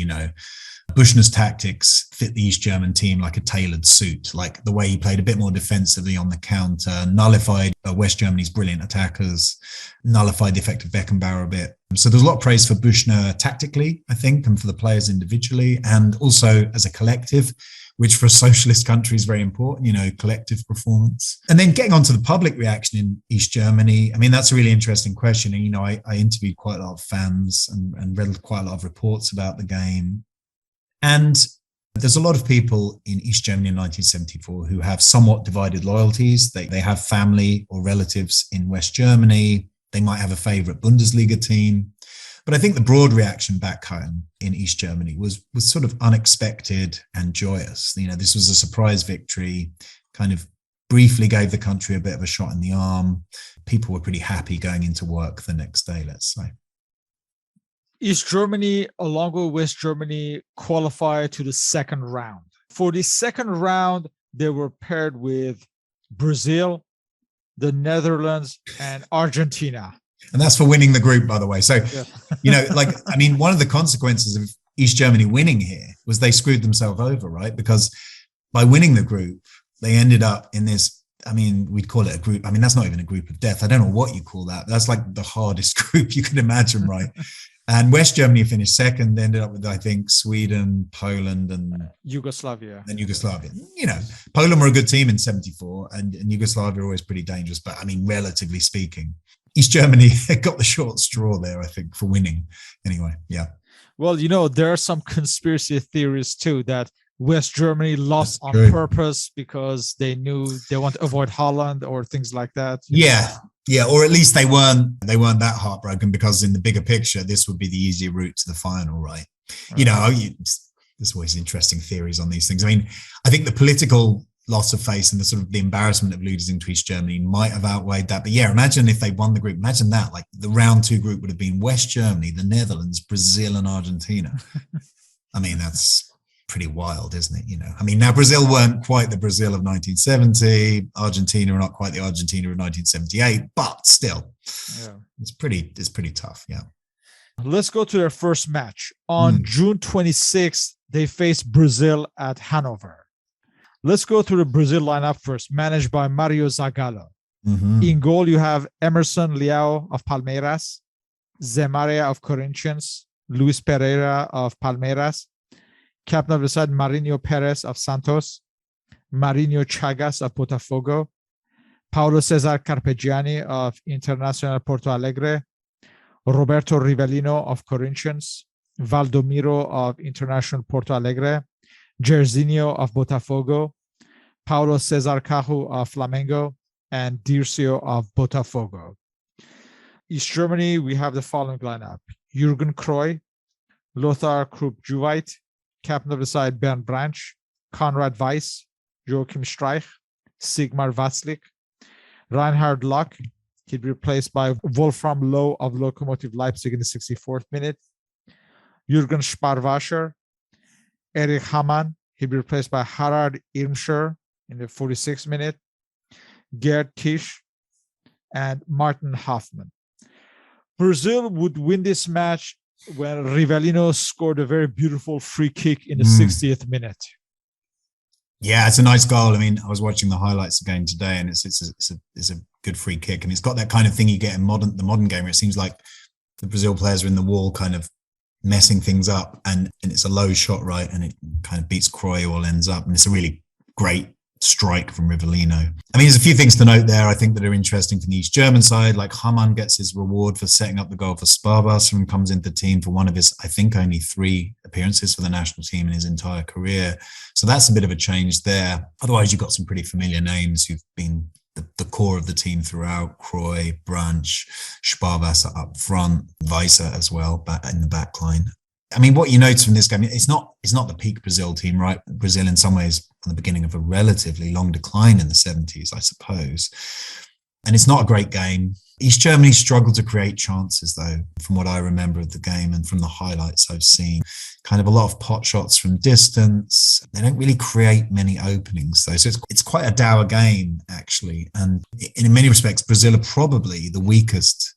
Speaker 2: Bushner's tactics fit the East German team like a tailored suit, like the way he played a bit more defensively on the counter, nullified West Germany's brilliant attackers, nullified the effect of Beckenbauer a bit. So there's a lot of praise for Bushner tactically, I think, and for the players individually, and also as a collective, which for a socialist country is very important, collective performance. And then getting on to the public reaction in East Germany, I mean, that's a really interesting question. And, I interviewed quite a lot of fans and read quite a lot of reports about the game. And there's a lot of people in East Germany in 1974 who have somewhat divided loyalties. They have family or relatives in West Germany. They might have a favorite Bundesliga team. But I think the broad reaction back home in East Germany was sort of unexpected and joyous. This was a surprise victory, kind of briefly gave the country a bit of a shot in the arm. People were pretty happy going into work the next day, let's say.
Speaker 1: East Germany, along with West Germany, qualified to the second round. For the second round, they were paired with Brazil, the Netherlands, and Argentina.
Speaker 2: And that's for winning the group, by the way. So, one of the consequences of East Germany winning here was they screwed themselves over, right? Because by winning the group, they ended up in this, we'd call it a group. That's not even a group of death. I don't know what you call that. That's like the hardest group you can imagine, right? And West Germany finished second. They ended up with, I think, Sweden, Poland, and
Speaker 1: Yugoslavia.
Speaker 2: Poland were a good team in 74, and Yugoslavia were always pretty dangerous. But relatively speaking, East Germany got the short straw there, I think, for winning. Anyway, yeah.
Speaker 1: Well, there are some conspiracy theories too that West Germany lost on purpose because they knew they want to avoid Holland or things like that.
Speaker 2: Yeah, or at least they weren't that heartbroken, because in the bigger picture, this would be the easier route to the final, right? There's always interesting theories on these things. I think the political loss of face and the sort of the embarrassment of losing to East Germany might have outweighed that. But yeah, imagine if they won the group. Imagine that, like the round two group would have been West Germany, the Netherlands, Brazil, and Argentina. That's pretty wild, isn't it? Now Brazil weren't quite the Brazil of 1970. Argentina are not quite the Argentina of 1978, but still, it's pretty tough. Yeah.
Speaker 1: Let's go to their first match. On June 26th, they faced Brazil at Hanover. Let's go through the Brazil lineup first, managed by Mario Zagallo. In goal, you have Emerson Leao of Palmeiras, Zé Maria of Corinthians, Luis Pereira of Palmeiras, captain of the side, Marinho Perez of Santos, Marinho Chagas of Botafogo, Paulo Cesar Carpegiani of Internacional Porto Alegre, Roberto Rivellino of Corinthians, Valdomiro of International Porto Alegre, Jairzinho of Botafogo, Paulo Cesar Cahu of Flamengo, and Dirceu of Botafogo. East Germany, we have the following lineup: Jurgen Kloye, Lothar Krupp-Juweit, captain of the side Bernd Branch, Konrad Weiss, Joachim Streich, Sigmar Watzlik, Reinhard Lock. He'd be replaced by Wolfram Loh of Lokomotiv Leipzig in the 64th minute. Jürgen Sparwasser, Erich Hamann. He'd be replaced by Harald Irmscher in the 46th minute. Gerd Kisch and Martin Hoffmann. Brazil would win this match when Rivellino scored a very beautiful free kick in the 60th minute.
Speaker 2: Yeah, it's a nice goal. I mean, I was watching the highlights again today, and it's a good free kick, and it's got that kind of thing you get in the modern game, where it seems like the Brazil players are in the wall, kind of messing things up, and it's a low shot, right, and it kind of beats Kloye, all ends up, and it's a really great strike from Rivellino. I mean, there's a few things to note there, I think, that are interesting from the East German side. Like Hamann gets his reward for setting up the goal for Sparwasser and comes into the team for one of his, I think, only 3 appearances for the national team in his entire career. So that's a bit of a change there. Otherwise, you've got some pretty familiar names who've been the core of the team throughout: Kloye, Branch, Sparwasser up front, Weiser as well in the back line. I mean, what you notice from this game, it's not the peak Brazil team, right? Brazil in some ways on the beginning of a relatively long decline in the 70s, I suppose. And it's not a great game. East Germany struggled to create chances, though, from what I remember of the game and from the highlights I've seen. Kind of a lot of pot shots from distance. They don't really create many openings, though. So it's quite a dour game, actually. And in many respects, Brazil are probably the weakest,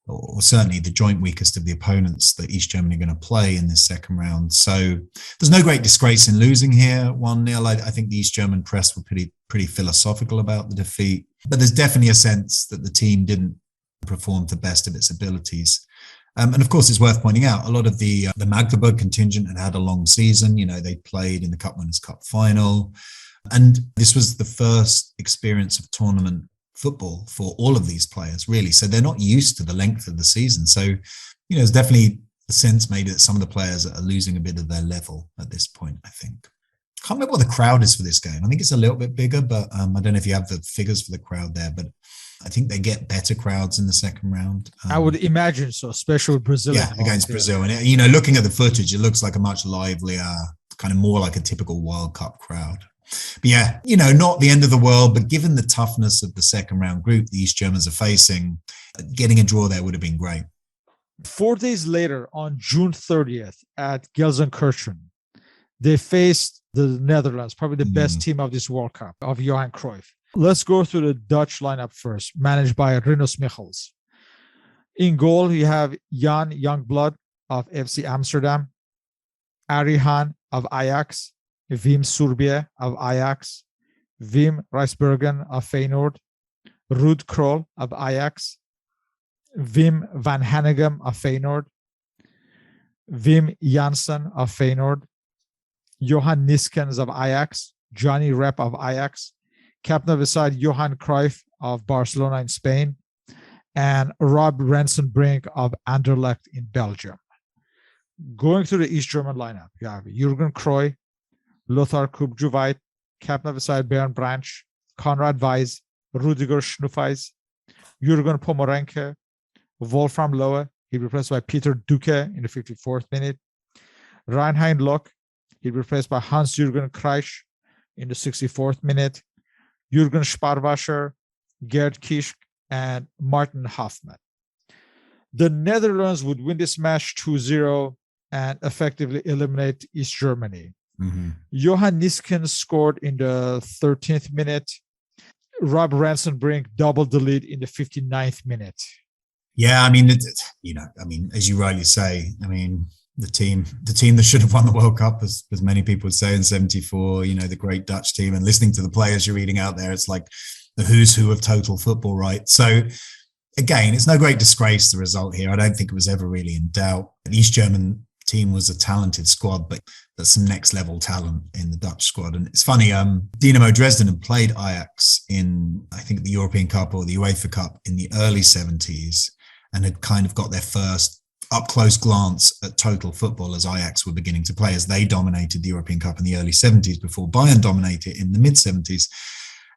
Speaker 2: or certainly the joint weakest of the opponents that East Germany are going to play in this second round. So there's no great disgrace in losing here 1-0. I think the East German press were pretty philosophical about the defeat, but there's definitely a sense that the team didn't perform to the best of its abilities. And of course, it's worth pointing out, a lot of the Magdeburg contingent had a long season. You know, they played in the Cup Winners' Cup final, and this was the first experience of tournament football for all of these players, really. So they're not used to the length of the season. So, you know, there's definitely a sense maybe that some of the players are losing a bit of their level at this point, I think. I can't remember what the crowd is for this game. I think it's a little bit bigger, but I don't know if you have the figures for the crowd there, but I think they get better crowds in the second round.
Speaker 1: I would imagine so, especially with Brazil.
Speaker 2: Yeah, against Brazil. And, you know, looking at the footage, it looks like a much livelier, kind of more like a typical World Cup crowd. But yeah, you know, not the end of the world, but given the toughness of the second round group the East Germans are facing, getting a draw there would have been great.
Speaker 1: 4 days later, on June 30th at Gelsenkirchen, they faced the Netherlands, probably the best team of this World Cup, of Johan Cruyff. Let's go through the Dutch lineup first, managed by Rinus Michels. In goal, you have Jan Youngblood of FC Amsterdam, Arie Haan of Ajax, Wim Soerbier of Ajax, Wim Rijsbergen of Feyenoord, Ruud Krol of Ajax, Wim van Hanegem of Feyenoord, Wim Jansen of Feyenoord, Johan Niskens of Ajax, Johnny Rep of Ajax, captain of the side Johan Cruyff of Barcelona in Spain, and Rob Rensenbrink of Anderlecht in Belgium. Going through the East German lineup, you have Jurgen Kloye, Lothar Krupp-Juweit, captain of the side Bernd Branch, Konrad Weiss, Rudiger Schnuffeis, Jürgen Pomorenke, Wolfram Lohe, he replaced by Peter Duque in the 54th minute, Reinhard Lock, he replaced by Hans-Jürgen Kreisch in the 64th minute, Jürgen Sparwasser, Gerd Kisch, and Martin Hoffmann. The Netherlands would win this match 2-0 and effectively eliminate East Germany. Johan Niskens scored in the 13th minute. Rob Rensenbrink doubled the lead in the 59th minute.
Speaker 2: Yeah, I mean, as you rightly say, I mean, the team that should have won the World Cup, as many people would say in 74, you know, the great Dutch team, and listening to the players you're reading out there, it's like the who's who of total football, right? So again, it's no great disgrace, the result here. I don't think it was ever really in doubt. The East German team was a talented squad, but there's some next level talent in the Dutch squad. And it's funny, Dynamo Dresden had played Ajax in, I think, the European Cup or the UEFA Cup in the early 70s and had kind of got their first up close glance at total football as Ajax were beginning to play, as they dominated the European Cup in the early 70s before Bayern dominated in the mid 70s.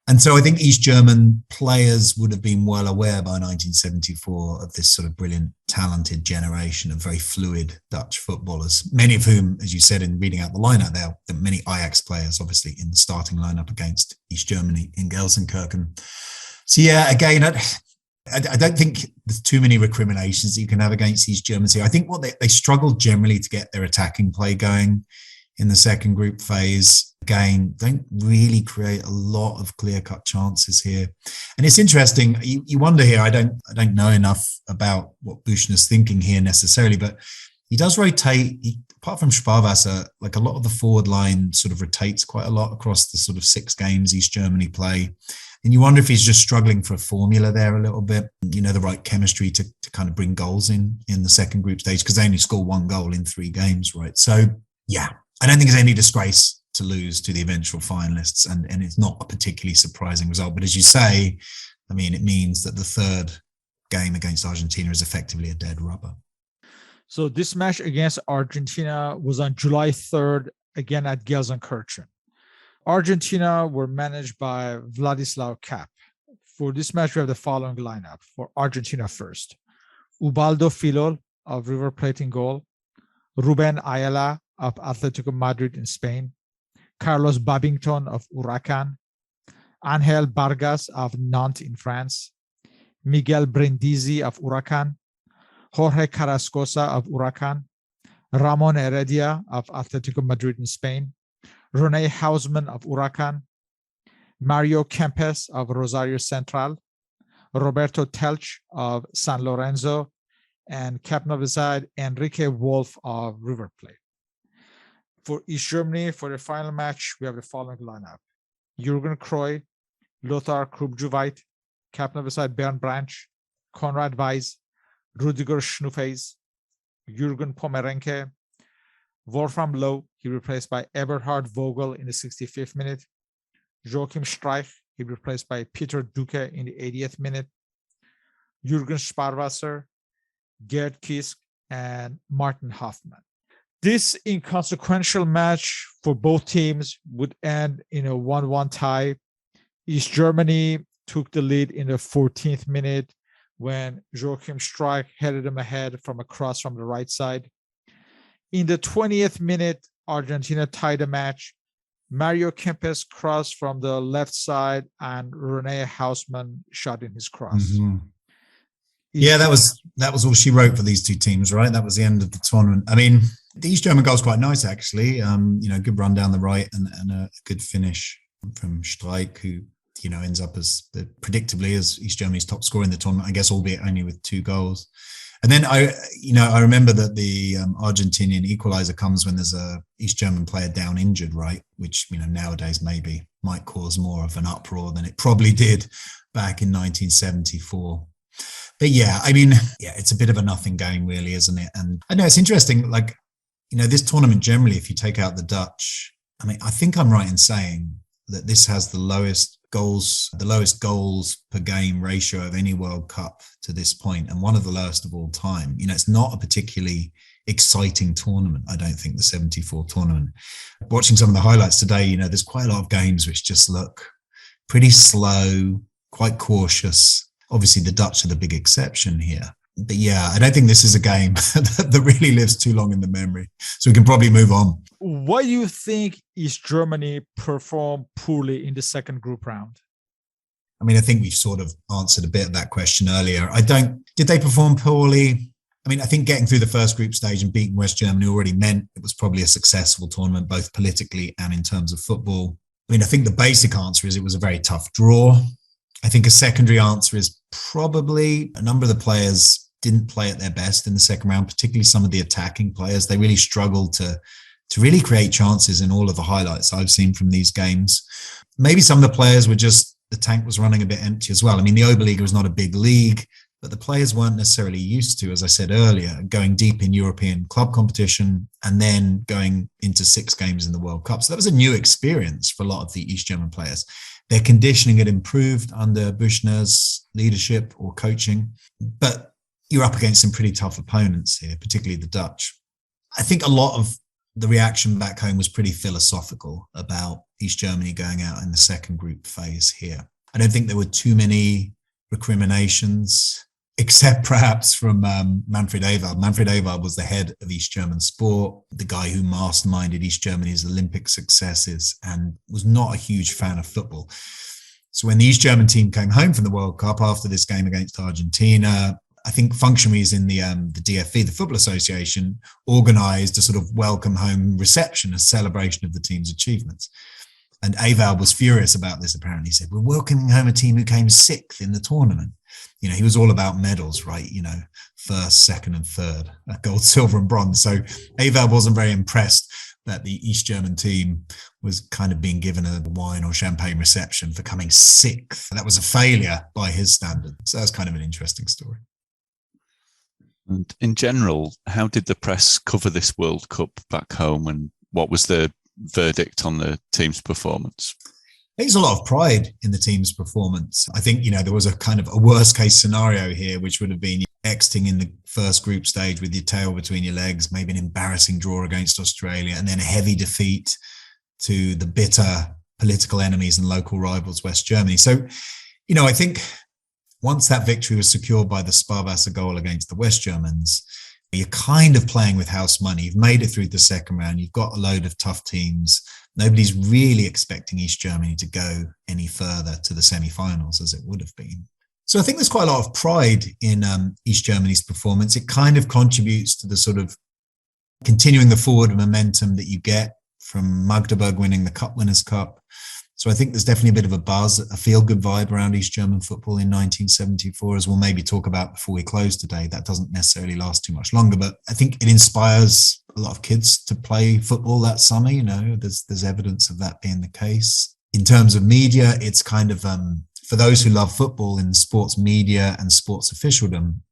Speaker 2: And so I think East German players would have been well aware by 1974 of this sort of brilliant, talented generation of very fluid Dutch footballers, many of whom, as you said in reading out the lineup there, many Ajax players obviously in the starting lineup against East Germany in Gelsenkirchen. So yeah, again, I don't think there's too many recriminations that you can have against East Germans here. I think what they struggled generally to get their attacking play going in the second group phase. Again, don't really create a lot of clear-cut chances here. And it's interesting, you wonder here, I don't know enough about what Bushner's thinking here necessarily, but he does rotate, apart from Sparwasser, like a lot of the forward line sort of rotates quite a lot across the sort of 6 games East Germany play. And you wonder if he's just struggling for a formula there a little bit, the right chemistry to kind of bring goals in the second group stage, because they only score 1 goal in 3 games, right? So, yeah, I don't think it's any disgrace to lose to the eventual finalists, and it's not a particularly surprising result. But as you say, I mean, it means that the third game against Argentina is effectively a dead rubber.
Speaker 1: So this match against Argentina was on July 3rd, again at Gelsenkirchen. Argentina were managed by Vladislav Kapp. For this match, we have the following lineup. For Argentina first, Ubaldo Filol of River Plate in goal, Ruben Ayala of Atletico Madrid in Spain, Carlos Babington of Huracan, Angel Vargas of Nantes in France, Miguel Brindisi of Huracan, Jorge Carrascosa of Huracan, Ramon Heredia of Atletico Madrid in Spain, René Hausmann of Huracan, Mario Kempes of Rosario Central, Roberto Telch of San Lorenzo, and Captain of the side, Enrique Wolf of River Plate. For East Germany, for the final match, we have the following lineup. Jurgen Kloye, Lothar Krubjuweit, Captain of the side, Bernd Branch, Konrad Weiss, Rudiger Schnuffes, Jürgen Pomerenke, Wolfram Loh, he replaced by Eberhard Vogel in the 65th minute, Joachim Streich, he replaced by Peter Duque in the 80th minute, Jürgen Sparwasser, Gerd Kisk, and Martin Hoffmann. This inconsequential match for both teams would end in a 1-1 tie. East Germany took the lead in the 14th minute when Joachim Streich headed them ahead from a cross from the right side. In the 20th minute, Argentina tied the match. Mario Kempes crossed from the left side and René Hausmann shot in his cross.
Speaker 2: Mm-hmm. Yeah, that was all she wrote for these two teams, right? That was the end of the tournament. I mean, the East German goal's quite nice, actually. Good run down the right and a good finish from Streich, who, ends up predictably as East Germany's top scorer in the tournament, I guess, albeit only with 2 goals. And then I remember that the Argentinian equalizer comes when there's a East German player down injured, right? Which, nowadays maybe might cause more of an uproar than it probably did back in 1974. But yeah, I mean, it's a bit of a nothing game really, isn't it? And I know it's interesting, this tournament generally, if you take out the Dutch, I mean, I think I'm right in saying that this has the lowest goals per game ratio of any World Cup to this point, and one of the lowest of all time. It's not a particularly exciting tournament, I don't think, the 74 tournament. Watching some of the highlights today, there's quite a lot of games which just look pretty slow, quite cautious. Obviously, the Dutch are the big exception here. But yeah, I don't think this is a game that really lives too long in the memory. So we can probably move on.
Speaker 1: Why do you think East Germany performed poorly in the second group round?
Speaker 2: I mean, I think we've sort of answered a bit of that question earlier. Did they perform poorly? I mean, I think getting through the first group stage and beating West Germany already meant it was probably a successful tournament, both politically and in terms of football. I mean, I think the basic answer is it was a very tough draw. I think a secondary answer is probably a number of the players didn't play at their best in the second round, particularly some of the attacking players. They really struggled to really create chances in all of the highlights I've seen from these games. Maybe some of the players were just, the tank was running a bit empty as well. I mean, the Oberliga is not a big league. but the players weren't necessarily used to, as I said earlier, going deep in European club competition and then going into 6 games in the World Cup. So that was a new experience for a lot of the East German players. Their conditioning had improved under Bushner's leadership or coaching, but you're up against some pretty tough opponents here, particularly the Dutch. I think a lot of the reaction back home was pretty philosophical about East Germany going out in the second group phase here. I don't think there were too many recriminations, except perhaps from Manfred Ewald. Manfred Ewald was the head of East German sport, the guy who masterminded East Germany's Olympic successes and was not a huge fan of football. So when the East German team came home from the World Cup after this game against Argentina, I think functionaries in the DFB, the Football Association, organised a sort of welcome home reception, a celebration of the team's achievements. And Ewald was furious about this, apparently. He said, we're welcoming home a team who came 6th in the tournament. You know, he was all about medals, right? You know, 1st, 2nd and 3rd, gold, silver and bronze. So Ewald wasn't very impressed that the East German team was kind of being given a wine or champagne reception for coming 6th. That was a failure by his standards. So that's kind of an interesting story.
Speaker 3: And in general, how did the press cover this World Cup back home, and what was the verdict on the team's performance?
Speaker 2: There's a lot of pride in the team's performance. I think, you know, there was a kind of a worst case scenario here, which would have been exiting in the first group stage with your tail between your legs, maybe an embarrassing draw against Australia, and then a heavy defeat to the bitter political enemies and local rivals, West Germany. So, you know, I think once that victory was secured by the Sparwasser goal against the West Germans, you're kind of playing with house money. You've made it through the second round. You've got a load of tough teams. Nobody's really expecting East Germany to go any further to the semi-finals as it would have been. So I think there's quite a lot of pride in East Germany's performance. It kind of contributes to the sort of continuing the forward momentum that you get from Magdeburg winning the Cup Winners' Cup. So I think there's definitely a bit of a buzz, a feel-good vibe around East German football in 1974, as we'll maybe talk about before we close today. That doesn't necessarily last too much longer, but I think it inspires a lot of kids to play football that summer. You know, there's evidence of that being the case. In terms of media, it's kind of, for those who love football in sports media and sports officialdom,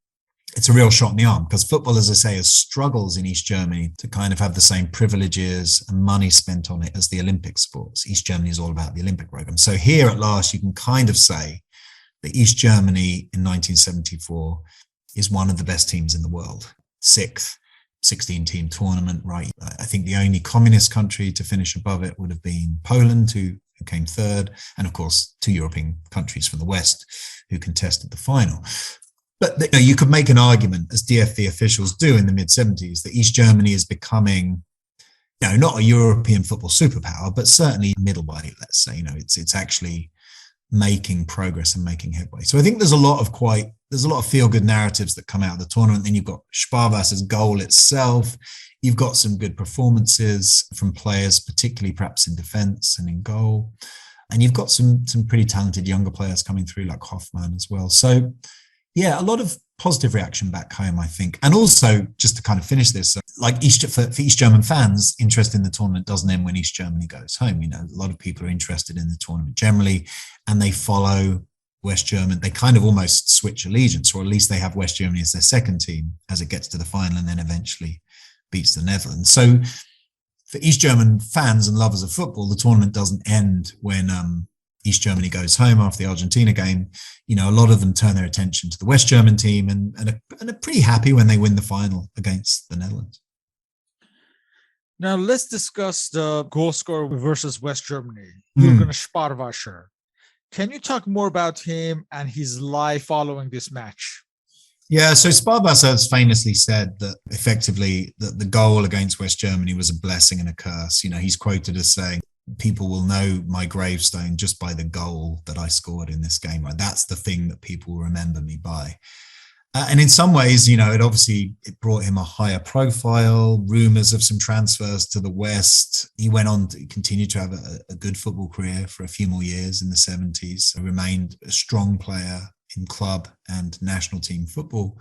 Speaker 2: it's a real shot in the arm, because football, as I say, has struggles in East Germany to kind of have the same privileges and money spent on it as the Olympic sports. East Germany is all about the Olympic program. So here at last, you can kind of say that East Germany in 1974 is one of the best teams in the world. 6th, 16-team tournament, right? I think the only communist country to finish above it would have been Poland, who came 3rd, and of course 2 European countries from the West who contested the final. But you know, you could make an argument, as DFB officials do in the mid-70s, that East Germany is becoming, you know, not a European football superpower, but certainly middleweight, let's say. You know, it's actually making progress and making headway. So I think there's a lot of feel-good narratives that come out of the tournament. Then you've got Sparwasser's goal itself. You've got some good performances from players, particularly perhaps in defence and in goal. And you've got some pretty talented younger players coming through, like Hoffmann as well. So yeah, a lot of positive reaction back home, I think. And also, just to kind of finish this, like for East German fans, interest in the tournament doesn't end when East Germany goes home. You know, a lot of people are interested in the tournament generally, and they follow West German. They kind of almost switch allegiance, or at least they have West Germany as their second team as it gets to the final and then eventually beats the Netherlands. So for East German fans and lovers of football, the tournament doesn't end when East Germany goes home after the Argentina game. You know, a lot of them turn their attention to the West German team and are pretty happy when they win the final against the Netherlands.
Speaker 1: Now let's discuss the goal scorer versus West Germany, Jurgen Sparwasser. Can you talk more about him and his life following this match?
Speaker 2: Yeah, so Sparwasser has famously said that effectively that the goal against West Germany was a blessing and a curse. You know, he's quoted as saying, people will know my gravestone just by the goal that I scored in this game. Right? That's the thing that people remember me by. And in some ways, you know, it brought him a higher profile, rumours of some transfers to the West. He went on to continue to have a good football career for a few more years in the 70s, remained a strong player in club and national team football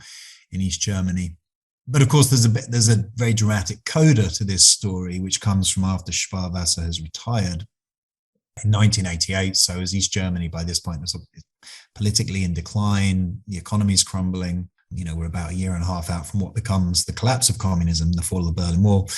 Speaker 2: in East Germany. But of course, there's a very dramatic coda to this story, which comes from after Sparwasser has retired in 1988. So as East Germany by this point was politically in decline. The economy is crumbling. We're about a year and a half out from what becomes the collapse of communism, the fall of the Berlin Wall.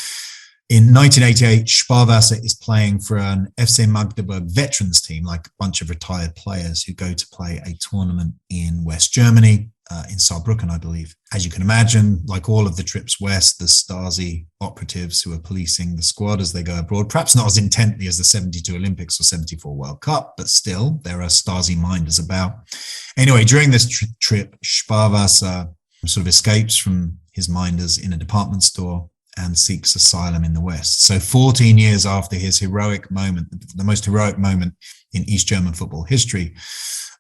Speaker 2: In 1988, Sparwasser is playing for an FC Magdeburg veterans team, like a bunch of retired players who go to play a tournament in West Germany, in Saarbrücken, I believe. As you can imagine, like all of the trips west, the Stasi operatives who are policing the squad as they go abroad, perhaps not as intently as the 72 Olympics or 74 World Cup, but still, there are Stasi minders about. Anyway, during this trip, Sparwasser sort of escapes from his minders in a department store and seeks asylum in the West. So 14 years after his heroic moment, the most heroic moment in East German football history,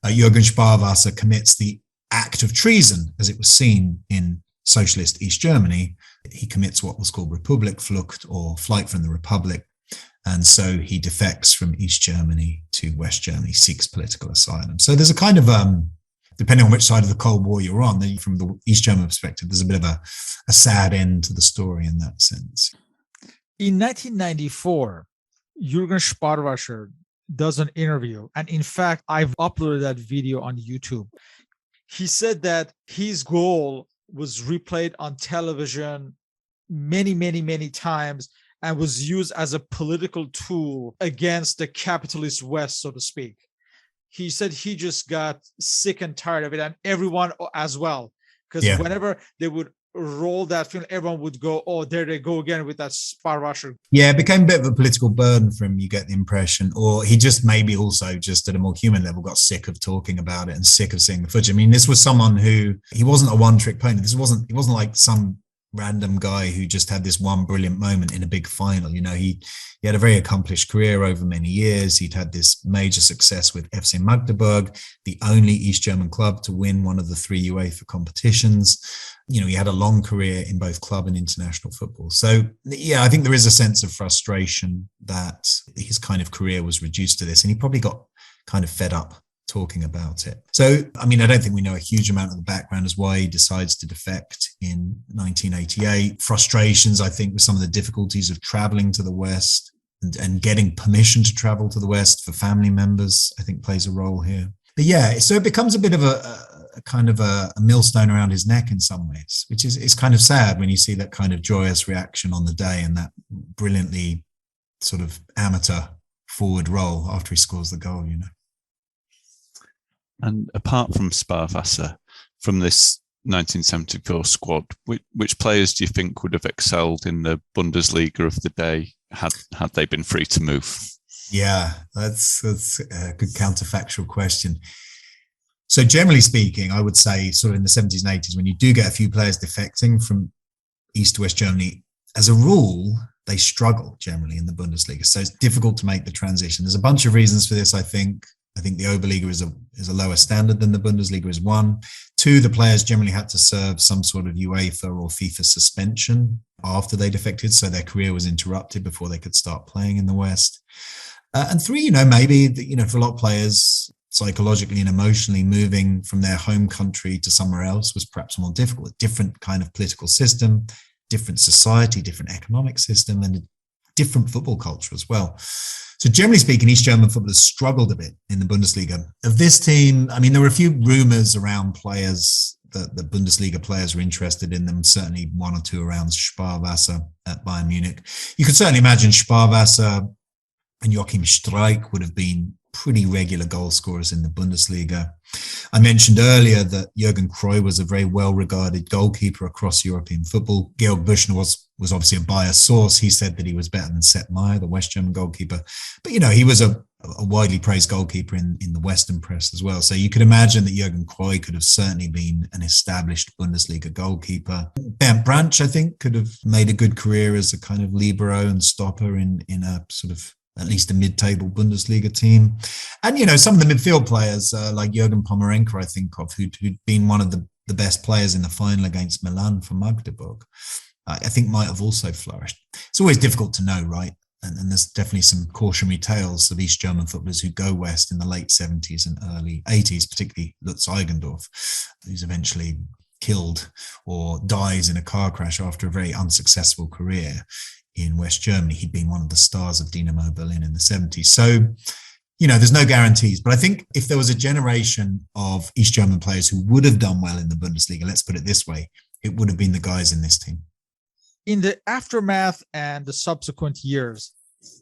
Speaker 2: Jurgen Sparwasser commits the act of treason, as it was seen in socialist East Germany. He commits what was called Republikflucht, or flight from the Republic. And so he defects from East Germany to West Germany, seeks political asylum. So there's a kind of, depending on which side of the Cold War you're on, then from the East German perspective, there's a bit of a sad end to the story in that sense.
Speaker 1: In 1994, Jurgen Sparwasser does an interview. And in fact, I've uploaded that video on YouTube. He said that his goal was replayed on television many, many, many times and was used as a political tool against the capitalist West, so to speak. He said he just got sick and tired of it, and everyone as well. Because whenever they would roll that film, everyone would go, oh, there they go again with that Sparwasser.
Speaker 2: Yeah, it became a bit of a political burden for him, you get the impression. Or he just maybe also just at a more human level got sick of talking about it and sick of seeing the footage. I mean, this was someone who, he wasn't a one-trick pony. He wasn't like some random guy who just had this one brilliant moment in a big final. He had a very accomplished career over many years. He'd had this major success with FC Magdeburg, the only East German club to win one of the 3 UEFA competitions. He had a long career in both club and international football. So, yeah, I think there is a sense of frustration that his kind of career was reduced to this, and he probably got kind of fed up talking about it. So, I mean, I don't think we know a huge amount of the background as why he decides to defect in 1988. Frustrations, I think, with some of the difficulties of traveling to the West and getting permission to travel to the West for family members, I think plays a role here. But yeah, so it becomes a bit of a kind of a millstone around his neck in some ways, which is kind of sad when you see that kind of joyous reaction on the day and that brilliantly sort of amateur forward roll after he scores the goal,
Speaker 3: And apart from Sparwasser, from this 1974 squad, which players do you think would have excelled in the Bundesliga of the day had they been free to move?
Speaker 2: Yeah, that's a good counterfactual question. So generally speaking, I would say sort of in the 70s and 80s, when you do get a few players defecting from East to West Germany, as a rule, they struggle generally in the Bundesliga. So it's difficult to make the transition. There's a bunch of reasons for this, I think. I think the Oberliga is a lower standard than the Bundesliga is one. Two, the players generally had to serve some sort of UEFA or FIFA suspension after they defected, so their career was interrupted before they could start playing in the West. And three, maybe, for a lot of players, psychologically and emotionally moving from their home country to somewhere else was perhaps more difficult. A different kind of political system, different society, different economic system, and a different football culture as well. So generally speaking, East German footballers struggled a bit in the Bundesliga. Of this team, I mean, there were a few rumours around players that the Bundesliga players were interested in them, certainly one or two around Sparwasser at Bayern Munich. You could certainly imagine Sparwasser and Joachim Streich would have been pretty regular goal scorers in the Bundesliga. I mentioned earlier that Jurgen Kloye was a very well-regarded goalkeeper across European football. Georg Bushner was obviously a biased source. He said that he was better than Sepp Maier, the West German goalkeeper. But, he was a widely praised goalkeeper in the Western press as well. So you could imagine that Jurgen Kloye could have certainly been an established Bundesliga goalkeeper. Bernd Branch, I think, could have made a good career as a kind of libero and stopper in a sort of at least a mid-table Bundesliga team. And, some of the midfield players like Jürgen Pomerenko, I think of, who'd been one of the best players in the final against Milan for Magdeburg, I think might have also flourished. It's always difficult to know, right? And there's definitely some cautionary tales of East German footballers who go west in the late 70s and early 80s, particularly Lutz Eigendorf, who's eventually killed or dies in a car crash after a very unsuccessful career in West Germany. He'd been one of the stars of Dynamo Berlin in the 70s. So there's no guarantees. But I think if there was a generation of East German players who would have done well in the Bundesliga, let's put it this way, it would have been the guys in this team.
Speaker 1: In the aftermath and the subsequent years,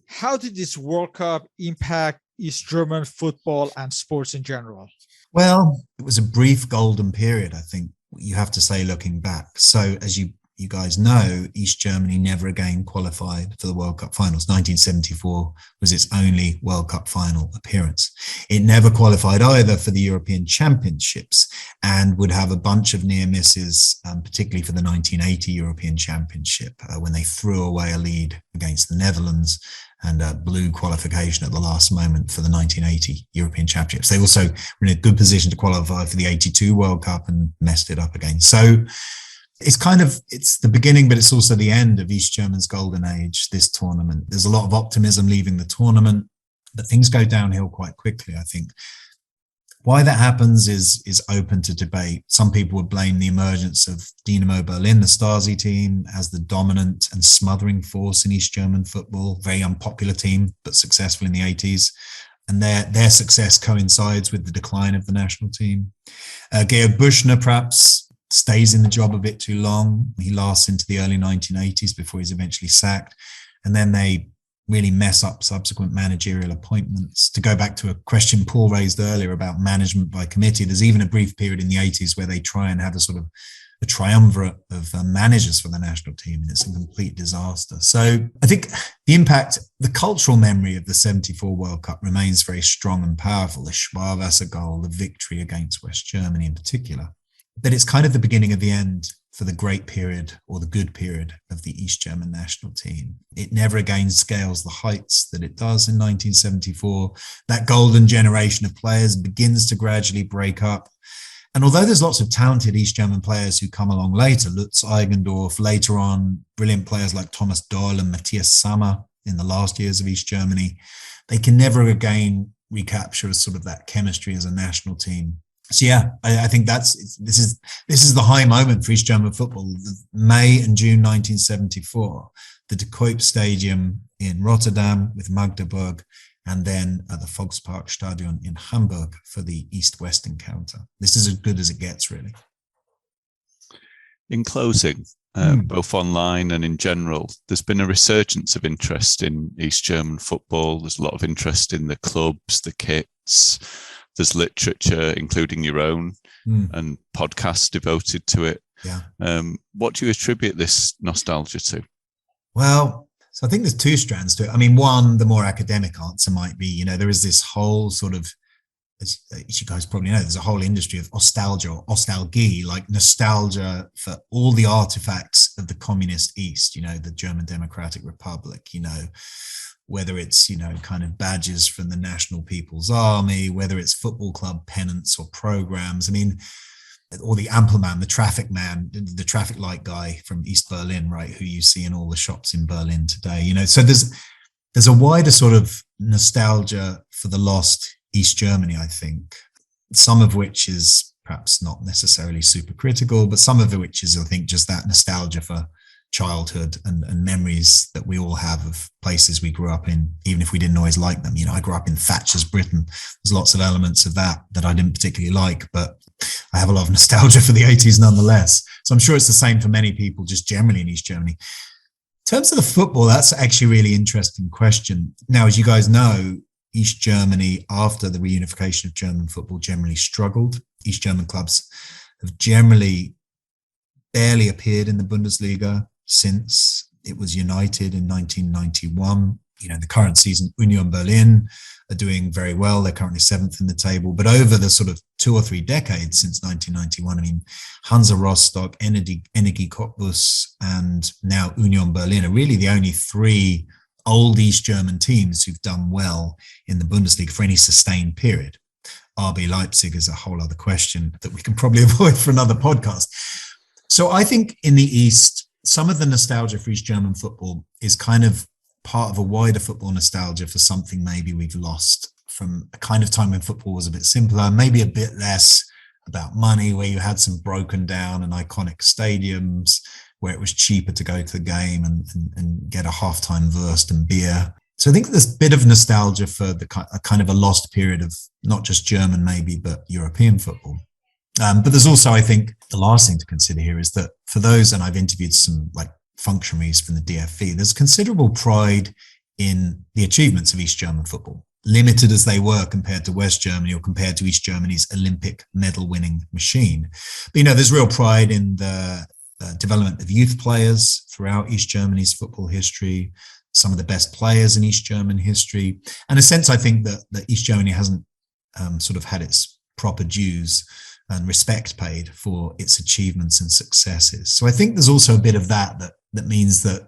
Speaker 1: how did this World Cup impact East German football and sports in general?
Speaker 2: Well, it was a brief golden period, I think you have to say, looking back. So as you guys know, East Germany never again qualified for the World Cup finals. 1974 was its only World Cup final appearance. It never qualified either for the European Championships and would have a bunch of near misses, particularly for the 1980 European Championship, when they threw away a lead against the Netherlands and blew qualification at the last moment for the 1980 European Championships. They also were in a good position to qualify for the 82 World Cup and messed it up again. So it's the beginning, but it's also the end of East Germany's golden age, this tournament. There's a lot of optimism leaving the tournament, but things go downhill quite quickly, I think. Why that happens is open to debate. Some people would blame the emergence of Dynamo Berlin, the Stasi team, as the dominant and smothering force in East German football. Very unpopular team, but successful in the 80s. And their success coincides with the decline of the national team. Georg Bushner perhaps stays in the job a bit too long. He lasts into the early 1980s before he's eventually sacked. And then they really mess up subsequent managerial appointments. To go back to a question Paul raised earlier about management by committee, there's even a brief period in the 80s where they try and have a sort of a triumvirate of managers for the national team, and it's a complete disaster. So I think the impact, the cultural memory of the 74 World Cup remains very strong and powerful. The Sparwasser goal, the victory against West Germany in particular. But it's kind of the beginning of the end for the great period or the good period of the East German national team. It never again scales the heights that it does in 1974. That golden generation of players begins to gradually break up. And although there's lots of talented East German players who come along later, Lutz Eigendorf, later on, brilliant players like Thomas Doll and Matthias Sammer in the last years of East Germany, they can never again recapture sort of that chemistry as a national team. So yeah, I think this is the high moment for East German football. May and June 1974, the De Kuip Stadium in Rotterdam with Magdeburg, and then at the Volksparkstadion in Hamburg for the East-West encounter. This is as good as it gets, really.
Speaker 3: In closing, both online and in general, there's been a resurgence of interest in East German football. There's a lot of interest in the clubs, the kits. There's literature, including your own, and podcasts devoted to it.
Speaker 2: Yeah.
Speaker 3: What do you attribute this nostalgia to?
Speaker 2: Well, so I think there's two strands to it. I mean, one, the more academic answer might be, there is this whole sort of, as you guys probably know, there's a whole industry of nostalgia or nostalgie, like nostalgia for all the artifacts of the communist East, the German Democratic Republic, whether it's, kind of badges from the National People's Army, whether it's football club pennants or programs. I mean, or the Ampelmann, the traffic man, the traffic light guy from East Berlin, right, who you see in all the shops in Berlin today. So there's a wider sort of nostalgia for the lost East Germany, I think, some of which is perhaps not necessarily super critical, but some of it which is, I think, just that nostalgia for childhood and memories that we all have of places we grew up in, even if we didn't always like them. I grew up in Thatcher's Britain. There's lots of elements of that I didn't particularly like, but I have a lot of nostalgia for the 80s nonetheless. So I'm sure it's the same for many people just generally in East Germany. In terms of the football, that's actually a really interesting question. Now, as you guys know, East Germany, after the reunification of German football, generally struggled. East German clubs have generally barely appeared in the Bundesliga since it was united in 1991. The current season, Union Berlin are doing very well. They're currently 7th in the table. But over the sort of 2 or 3 decades since 1991, Hansa Rostock, Energie Cottbus, and now Union Berlin are really the only 3 old East German teams who've done well in the Bundesliga for any sustained period. RB Leipzig is a whole other question that we can probably avoid for another podcast. So I think in the East, some of the nostalgia for East German football is kind of part of a wider football nostalgia for something maybe we've lost from a kind of time when football was a bit simpler, maybe a bit less about money, where you had some broken down and iconic stadiums, where it was cheaper to go to the game and get a halftime Wurst and beer. So I think there's a bit of nostalgia for the kind of a lost period of not just German maybe, but European football. But there's also, I think, the last thing to consider here is that for those, and I've interviewed some like functionaries from the DFV, there's considerable pride in the achievements of East German football, limited as they were compared to West Germany or compared to East Germany's Olympic medal-winning machine. But, there's real pride in the development of youth players throughout East Germany's football history, some of the best players in East German history. And in a sense, I think that East Germany hasn't sort of had its proper dues and respect paid for its achievements and successes. So I think there's also a bit of that means that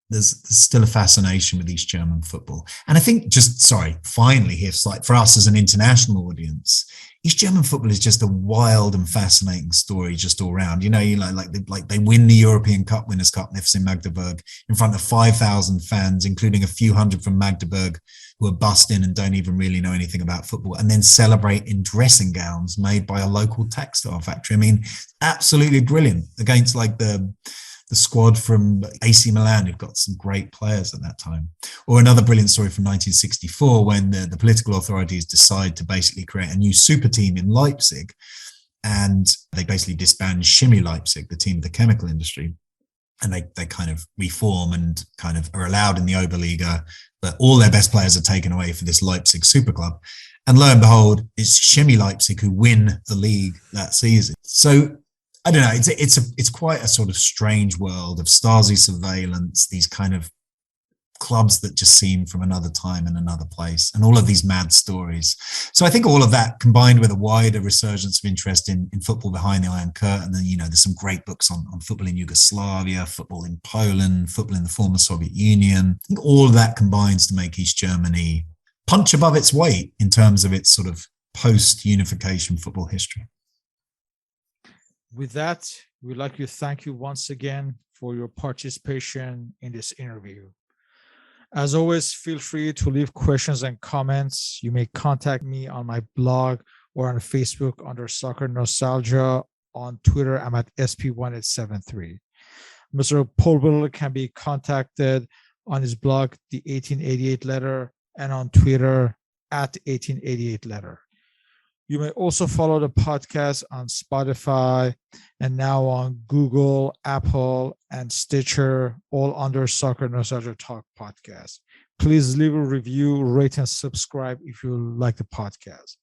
Speaker 2: there's still a fascination with East German football. And I think finally here, like for us as an international audience, East German football is just a wild and fascinating story just all around. They win the European Cup Winners' Cup, FC Magdeburg, in front of 5,000 fans, including a few hundred from Magdeburg who are bussed in and don't even really know anything about football, and then celebrate in dressing gowns made by a local textile factory. I mean, absolutely brilliant against like the squad from AC Milan, who've got some great players at that time. Or another brilliant story from 1964, when the political authorities decide to basically create a new super team in Leipzig. And they basically disband Chemie Leipzig, the team of the chemical industry. And they kind of reform and kind of are allowed in the Oberliga, but all their best players are taken away for this Leipzig super club. And lo and behold, it's Chemie Leipzig who win the league that season. So I don't know. It's quite a sort of strange world of Stasi surveillance, these kind of clubs that just seem from another time and another place, and all of these mad stories. So I think all of that combined with a wider resurgence of interest in football behind the Iron Curtain, and there's some great books on football in Yugoslavia, football in Poland, football in the former Soviet Union. I think all of that combines to make East Germany punch above its weight in terms of its sort of post-unification football history.
Speaker 1: With that, we'd like to thank you once again for your participation in this interview. As always, feel free to leave questions and comments. You may contact me on my blog or on Facebook under Soccer Nostalgia. On Twitter, I'm at SP1873. Mr. Paul Whittle can be contacted on his blog, The 1888 Letter, and on Twitter at 1888 Letter. You may also follow the podcast on Spotify and now on Google, Apple, and Stitcher, all under Soccer Nostalgia Talk Podcast. Please leave a review, rate, and subscribe if you like the podcast.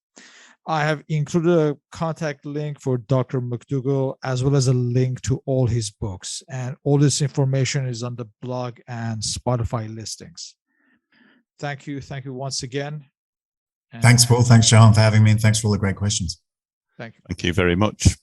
Speaker 1: I have included a contact link for Dr. McDougall, as well as a link to all his books. And all this information is on the blog and Spotify listings. Thank you. Thank you once again.
Speaker 2: Thanks, Paul. Thanks, Sean, for having me. And thanks for all the great questions.
Speaker 1: Thank you.
Speaker 3: Thank you very much.